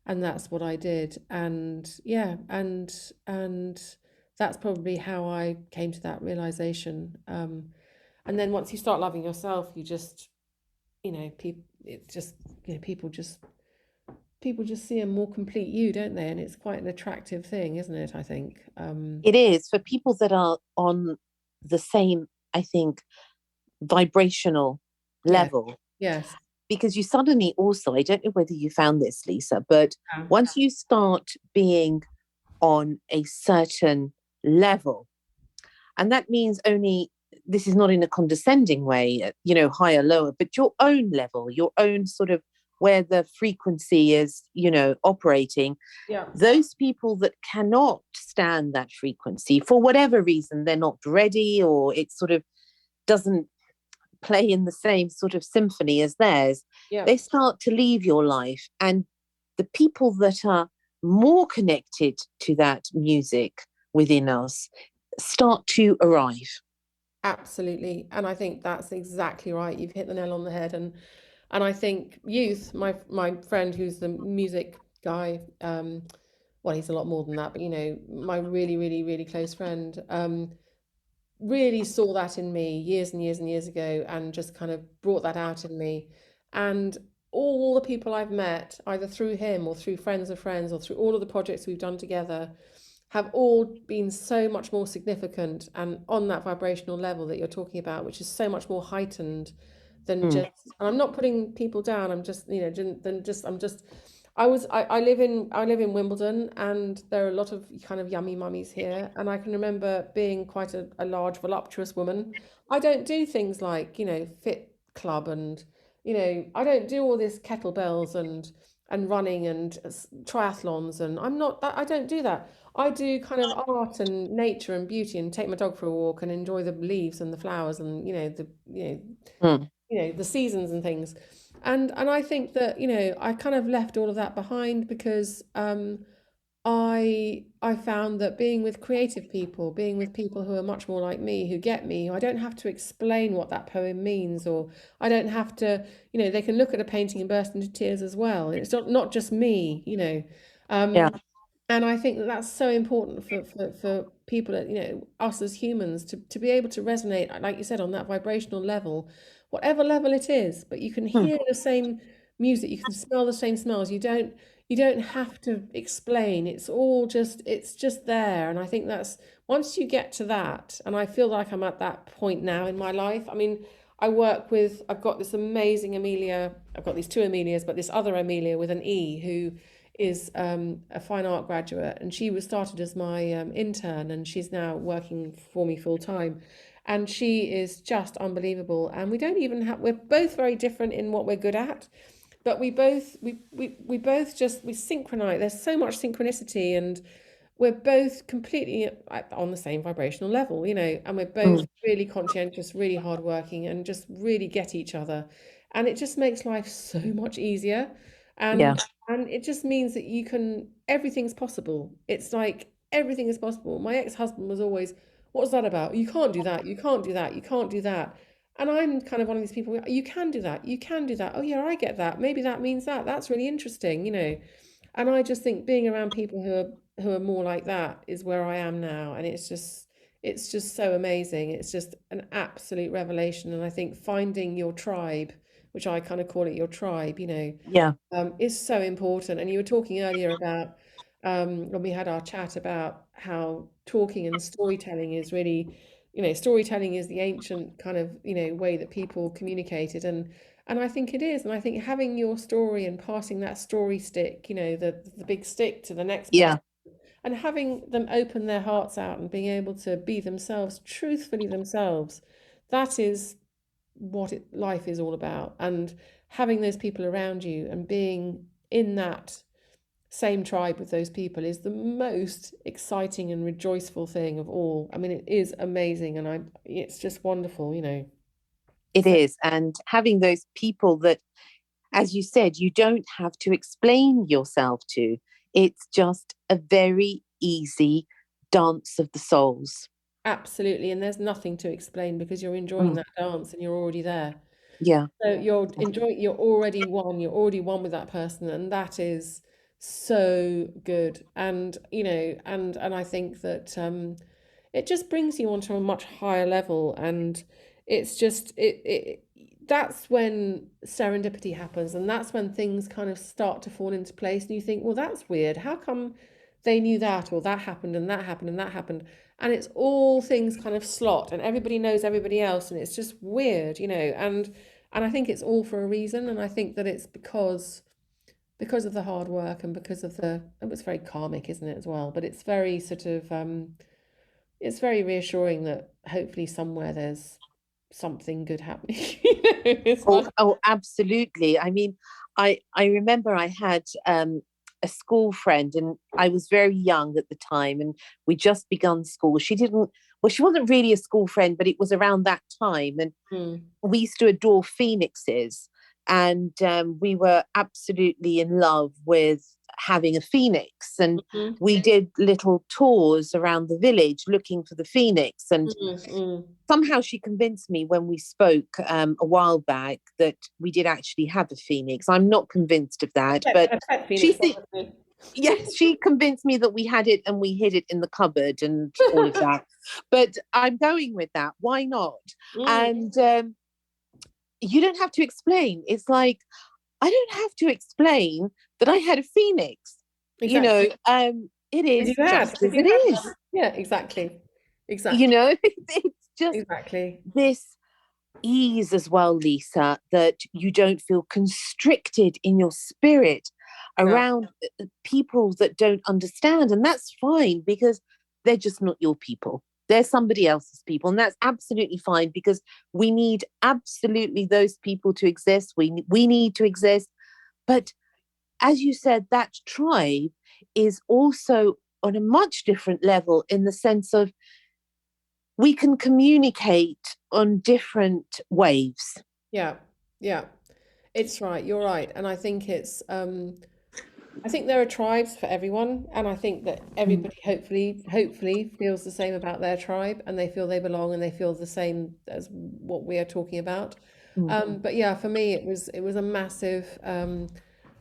that's what I did. And yeah, and that's probably how I came to that realization. And then once you start loving yourself, you just, people, it's just, people just see a more complete you, don't they? And it's quite an attractive thing, isn't it? I think. It is for people that are on the same, I think, vibrational Yeah. level. Yes. Because you suddenly also, I don't know whether you found this, Lisa, but Yeah. once you start being on a certain level, and that means only, this is not in a condescending way, higher, lower, but your own level, your own sort of where the frequency is, operating. Yeah. Those people that cannot stand that frequency for whatever reason, they're not ready or it sort of doesn't play in the same sort of symphony as theirs, Yeah. they start to leave your life. And the people that are more connected to that music within us start to arrive. Absolutely. And I think that's exactly right. You've hit the nail on the head. And I think youth, my friend who's the music guy, well, he's a lot more than that, but my really, really, really close friend, really saw that in me years and years and years ago and just kind of brought that out in me. And all the people I've met, either through him or through friends of friends or through all of the projects we've done together, have all been so much more significant and on that vibrational level that you're talking about, which is so much more heightened than Mm, just, and I'm not putting people down, I'm just, than just, I'm just, I live in Wimbledon, and there are a lot of kind of yummy mummies here, and I can remember being quite a large voluptuous woman. I don't do things like fit club, and I don't do all this kettlebells and running and triathlons, and I don't do that. I do kind of art and nature and beauty and take my dog for a walk and enjoy the leaves and the flowers and mm, the seasons and things. And I think that I kind of left all of that behind because I found that being with creative people, being with people who are much more like me, who get me, I don't have to explain what that poem means, or I don't have to, they can look at a painting and burst into tears as well. It's not just me. yeah. Um, and I think that that's so important for people, us as humans, to be able to resonate, like you said, on that vibrational level, whatever level it is. But you can Mm, hear the same music, you can smell the same smells. You don't have to explain. It's just there. And I think that's once you get to that, and I feel like I'm at that point now in my life. I mean, I've got this amazing Amelia, I've got these two Amelias, but this other Amelia with an E who is a fine art graduate, and she was started as my intern, and she's now working for me full time. And she is just unbelievable. And we don't even have, we're both very different in what we're good at, but we both just, we synchronize. There's so much synchronicity, and we're both completely on the same vibrational level, and we're both Mm. really conscientious, really hardworking, and just really get each other. And it just makes life so much easier. Yeah. And it just means that everything's possible. It's like everything is possible. My ex-husband was always, what's that about? You can't do that. You can't do that. You can't do that. And I'm kind of one of these people, you can do that. You can do that. Oh yeah, I get that. Maybe that means that. That's really interesting. And I just think being around people who are more like that is where I am now, and it's just so amazing. It's just an absolute revelation, and I think finding your tribe, which I kind of call it your tribe, Yeah. is so important. And you were talking earlier about when we had our chat about how talking and storytelling is really, storytelling is the ancient kind of, way that people communicated. And I think it is. And I think having your story and passing that story stick, the big stick to the next person, Yeah. and having them open their hearts out and being able to be themselves, truthfully themselves, that is what life is all about. And having those people around you and being in that same tribe with those people is the most exciting and rejoiceful thing of all. I mean, it is amazing, and it's just wonderful. It So is. And having those people that, as you said, you don't have to explain yourself to, it's just a very easy dance of the souls. absolutely, and there's nothing to explain because you're enjoying Mm. that dance and you're already there. Yeah. So you're already one with that person, and that is so good. And and I think that it just brings you onto a much higher level, and it's just it that's when serendipity happens, and that's when things kind of start to fall into place, and you think, well, that's weird. How come they knew that, or that happened, and that happened, and that happened? And it's all things kind of slot, and everybody knows everybody else, and it's just weird. And I think it's all for a reason, and I think that it's because of the hard work, and because of it was very karmic, isn't it, as well? But it's very sort of it's very reassuring that hopefully somewhere there's something good happening. It's Oh, like, oh, absolutely. I mean, I remember I had a school friend, and I was very young at the time, and we just begun school. She didn't, well, she wasn't really a school friend, but it was around that time, and mm, we used to adore phoenixes, and we were absolutely in love with having a phoenix, and mm, we did little tours around the village looking for the phoenix. And mm, mm. somehow she convinced me when we spoke a while back that we did actually have a phoenix. I'm not convinced of that, but A pet she phoenix, think obviously. yes, she convinced me that we had it and we hid it in the cupboard and all of that. But I'm going with that. Why not? Mm, And you don't have to explain. It's like I don't have to explain that I had a phoenix. exactly. It Because is you had, just because as you it had is. one. Yeah, exactly. Exactly. It's just Exactly. this ease as well, Lisa, that you don't feel constricted in your spirit Yeah. around people that don't understand. And that's fine because they're just not your people. They're somebody else's people. And that's absolutely fine because we need absolutely those people to exist. We need to exist. But as you said, that tribe is also on a much different level in the sense of we can communicate on different waves. Yeah. Yeah. It's right. You're right. And I think there are tribes for everyone, and I think that Mm. everybody hopefully feels the same about their tribe, and they feel they belong, and they feel the same as what we are talking about. Mm. But yeah, for me, it was a massive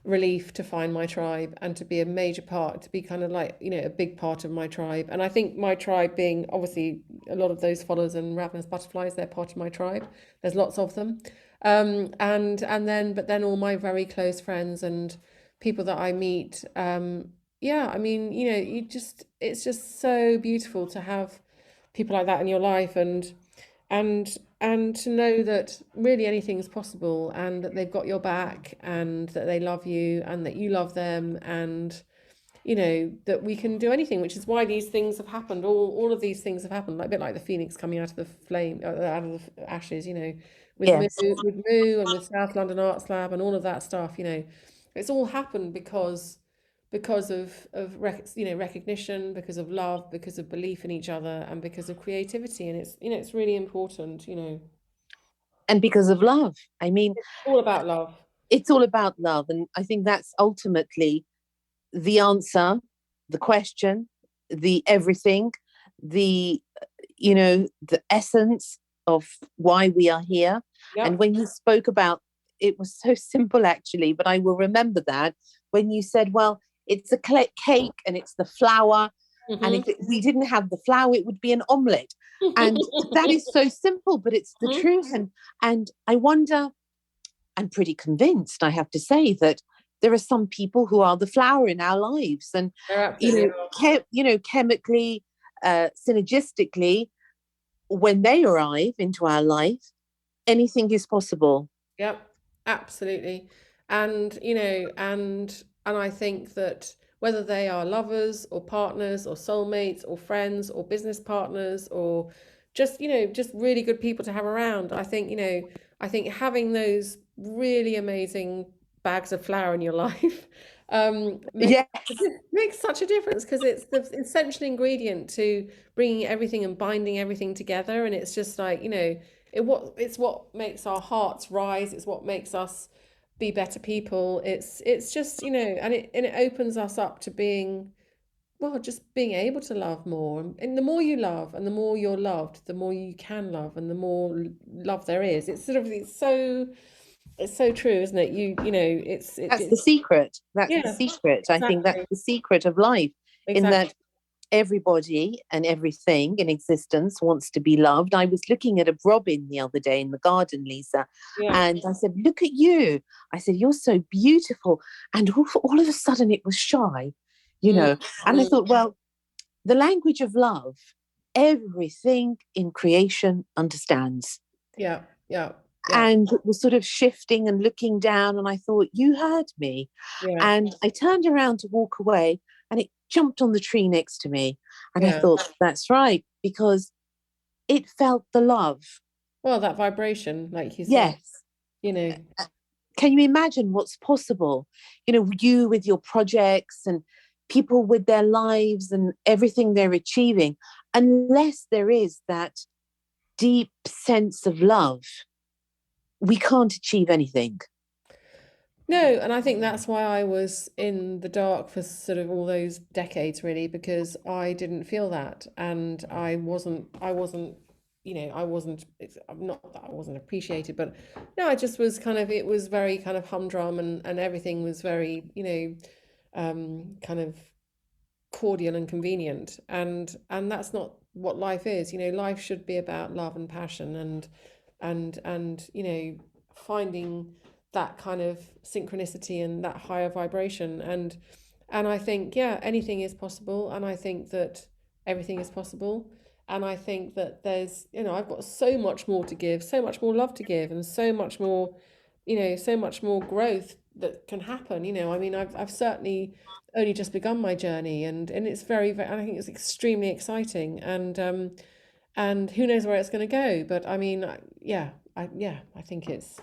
relief to find my tribe and to be a major part, to be kind of like, a big part of my tribe. And I think my tribe being obviously a lot of those followers and Ravenous Butterflies, they're part of my tribe. There's lots of them. But then all my very close friends and people that I meet, yeah, I mean, it's just so beautiful to have people like that in your life. and and to know that really anything is possible, and that they've got your back, and that they love you, and that you love them, and that we can do anything, which is why these things have happened. All of these things have happened, like a bit like the phoenix coming out of the flame, out of the ashes. With Yes. Moo and with South London Arts Lab and all of that stuff. It's all happened because of recognition, because of love, because of belief in each other, and because of creativity. And it's really important. And because of love. I mean, All about love. it's all about love. And I think that's ultimately the answer, the question, the everything, the, the essence of why we are here. And Yep. when you spoke about, it was so simple actually, but I will remember that when you said, well, it's a cake and it's the flour. And Hmm. if we didn't have the flour, it would be an omelette. And that is so simple, but it's the Hmm. truth. And I wonder, I'm pretty convinced, I have to say, that there are some people who are the flower in our lives, and There absolutely are. chemically, synergistically, when they arrive into our life, anything is possible. Yep, absolutely. And I think that whether they are lovers or partners or soulmates or friends or business partners or just really good people to have around, I think having those really amazing bags of flour in your life makes Yes, makes such a difference, because it's the essential ingredient to bringing everything and binding everything together. And it's just like, it's what makes our hearts rise. It's what makes us be better people. It's just, and it opens us up to being, well, just being able to love more. And the more you love and the more you're loved, the more you can love and the more love there is. It's so true, isn't it? that's the secret. That's the Yeah, secret. I think that's exactly. the secret of life, in Exactly. that everybody and everything in existence wants to be loved. I was looking at a robin the other day in the garden, Lisa, Yeah. and I said, look at you. I said, you're so beautiful. And all of a sudden it was shy, you Mm, know. And I mm. thought, well, the language of love, everything in creation understands. Yeah, yeah, yeah, And it was sort of shifting and looking down, and I thought, you heard me. yeah, And I turned around to walk away, and it jumped on the tree next to me. And I yeah. thought, that's right, because it felt the love. Well, that vibration, like you said, Yes. you know. Can you imagine what's possible? You with your projects, and people with their lives and everything they're achieving, unless there is that deep sense of love, we can't achieve anything. No, and I think that's why I was in the dark for sort of all those decades, really, because I didn't feel that, and I wasn't. It's not that I wasn't appreciated, but no, I just was kind of. It was very kind of humdrum, and everything was very, kind of cordial and convenient, and that's not what life is. Life should be about love and passion, and finding that kind of synchronicity and that higher vibration. And I think, yeah, anything is possible, and I think that everything is possible. And I think that I've got so much more to give, so much more love to give, and so much more, so much more growth that can happen. I mean, I've certainly only just begun my journey, and it's very, I think it's extremely exciting, and who knows where it's going to go. But I mean, I think it's,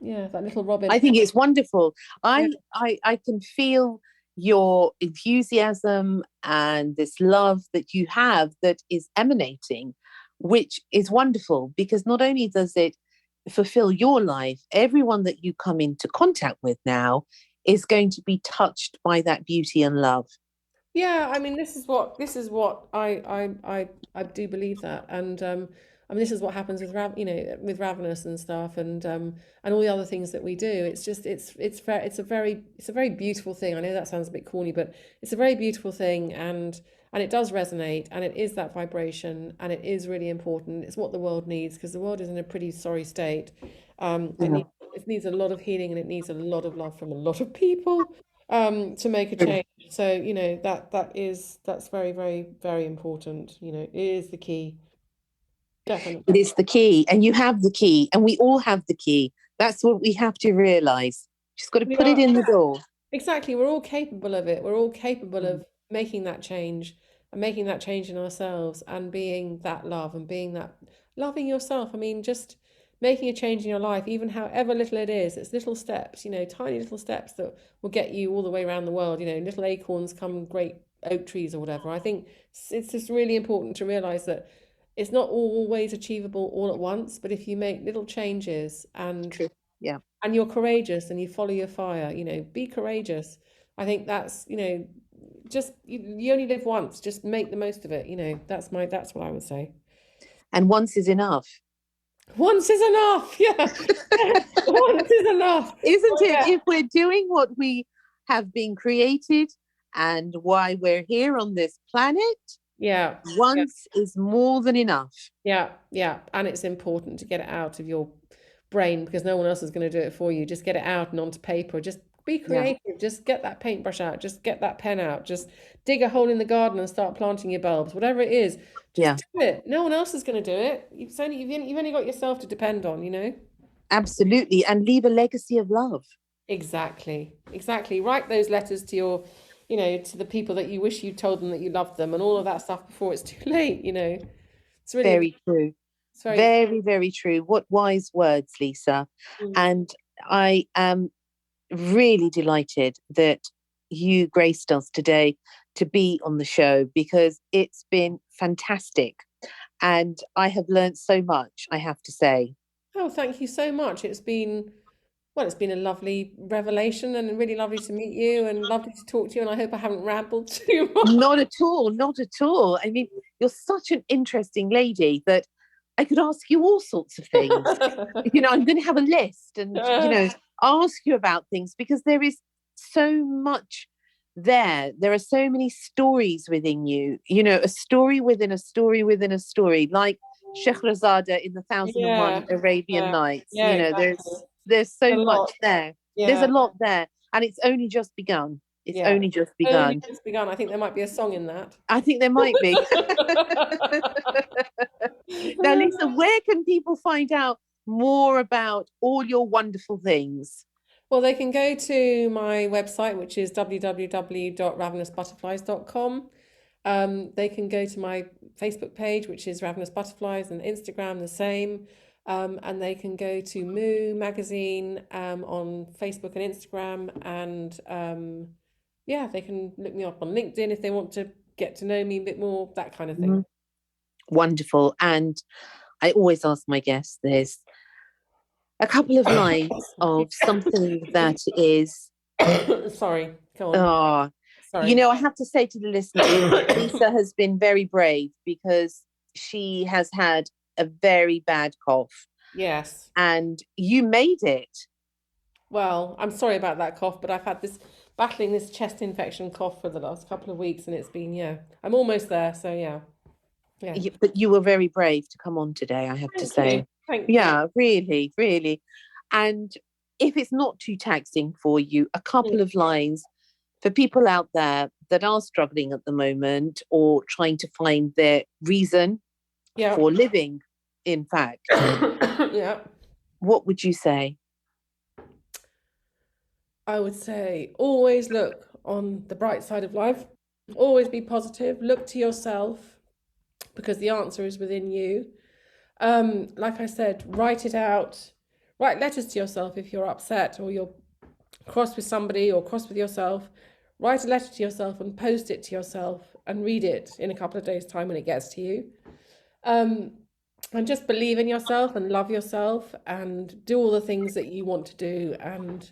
yeah, that little I robin. think it's wonderful. Yeah. I can feel your enthusiasm and this love that you have that is emanating, which is wonderful, because not only does it fulfill your life, everyone that you come into contact with now is going to be touched by that beauty and love. Yeah, I mean, this is what I do believe that. And I mean, this is what happens with with Ravenous and stuff, and all the other things that we do. It's just it's a very beautiful thing. I know that sounds a bit corny, but it's a very beautiful thing, and it does resonate, and it is that vibration, and it is really important. It's what the world needs, because the world is in a pretty sorry state. It Yeah. needs a lot of healing, and it needs a lot of love from a lot of people, to make a change. So, that's very, very, very important. It is the key. It Definitely. is the key, and you have the key, and we all have the key. That's what we have to realize. Just got to We put it are in the door. exactly. We're all capable of it. We're all capable Mm. of making that change and making that change in ourselves and being that love and being that loving yourself. I mean, just making a change in your life, even however little it is. It's little steps, tiny little steps that will get you all the way around the world. Little acorns come great oak trees or whatever. I think it's just really important to realize that it's not always achievable all at once, but if you make little changes and True. Yeah. you're courageous and you follow your fire, be courageous. I think that's, just you only live once, just make the most of it. That's what I would say. And once is enough. Once is enough. Yeah. Once is enough. Isn't Oh, it? yeah. If we're doing what we have been created and why we're here on this planet, Yeah. Yeah. once is more than enough. Yeah. Yeah. And it's important to get it out of your brain because no one else is going to do it for you. Just get it out and onto paper. Just be Yeah. creative. Just get that paintbrush out. Just get that pen out. Just dig a hole in the garden and start planting your bulbs. Whatever it is, just Yeah. do it. No one else is going to do it. You've only got yourself to depend on. Absolutely. And leave a legacy of love. Exactly. Exactly. Write those letters to to the people that you wish you told them that you loved them and all of that stuff before it's too late. It's really important. Very true. It's very important. Very, very true. What wise words, Lisa. Mm. And I am really delighted that you graced us today to be on the show because it's been fantastic. And I have learned so much, I have to say. Oh, thank you so much. It's been a lovely revelation and really lovely to meet you and lovely to talk to you. And I hope I haven't rambled too much. Not at all, not at all. I mean, you're such an interesting lady that I could ask you all sorts of things. I'm going to have a list and, ask you about things because there is so much there. There are so many stories within you, a story within a story within a story, like Shehrazada in the Thousand and Yeah, One Arabian yeah, Nights. yeah, exactly. There's A so much lot. there. There's a Yeah, lot there, and it's only just begun. It's yeah. only just Only begun. just begun. I think there might be a song in that. I think there might be. Now, Lisa, where can people find out more about all your wonderful things? Well, they can go to my website, which is www.ravenousbutterflies.com. They can go to my Facebook page, which is Ravenous Butterflies, and Instagram the same. And they can go to Moo Magazine on Facebook and Instagram. And yeah, they can look me up on LinkedIn if they want to get to know me a bit more, that kind of thing. Mhm. Wonderful. And I always ask my guests this a couple of lines of something that is, Sorry, go on. uh, Sorry. I have to say to the listeners, Lisa has been very brave because she has had a very bad cough Yes. and you made it. Well, I'm sorry about that cough, but I've had this battling this chest infection cough for the last couple of weeks, and it's been, yeah, I'm almost there. So yeah, yeah. But you were very brave to come on today, I have to Thank you. say. Thank you. Yeah, really, really. And if it's not too taxing for you, a couple of lines for people out there that are struggling at the moment or trying to find their reason Yeah. for living, in fact, Yeah. what would you say? I would say always look on the bright side of life. Always be positive. Look to yourself because the answer is within you. Like I said, write it out. Write letters to yourself if you're upset or you're cross with somebody or cross with yourself. Write a letter to yourself and post it to yourself and read it in a couple of days' time when it gets to you. Um, and just believe in yourself and love yourself and do all the things that you want to do and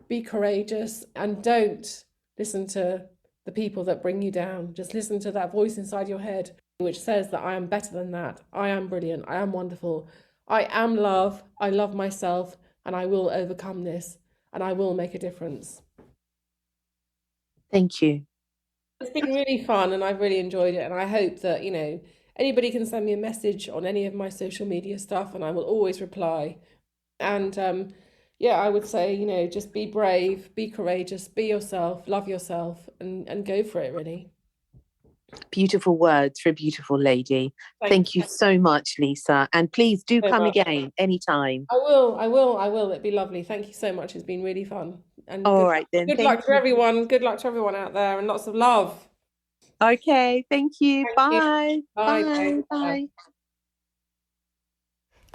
be courageous and don't listen to the people that bring you down. Just listen to that voice inside your head which says that I am better than that. I am brilliant. I am wonderful. I am love. I love myself and I will overcome this and I will make a difference. Thank you. It's been really fun and I've really enjoyed it. And I hope that, anybody can send me a message on any of my social media stuff and I will always reply. And yeah, I would say, just be brave, be courageous, be yourself, love yourself and go for it, really. Beautiful words for a beautiful lady. Thank Thank you you so much, Lisa. And please do so come much. again anytime. I will. It'd be lovely. Thank you so much. It's been really fun. And All right, then. good Thank luck to you. everyone. Good luck to everyone out there and lots of love. Okay. Thank you. Thank you. Bye. Bye. Bye. Bye. Bye. Bye.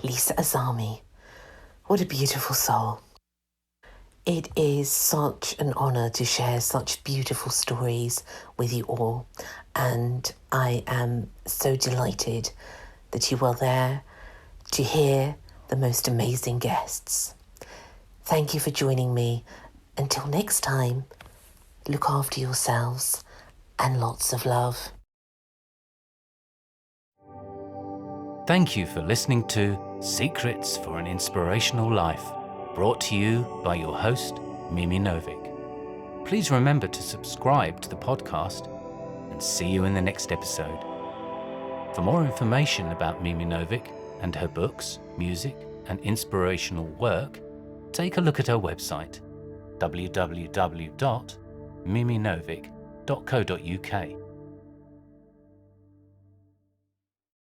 Lisa Azarmi. What a beautiful soul. It is such an honour to share such beautiful stories with you all, and I am so delighted that you are there to hear the most amazing guests. Thank you for joining me. Until next time, look after yourselves and lots of love. Thank you for listening to Secrets for an Inspirational Life, brought to you by your host, Mimi Novic. Please remember to subscribe to the podcast and see you in the next episode. For more information about Mimi Novic and her books, music, and inspirational work, take a look at her website, www.miminovic.co.uk.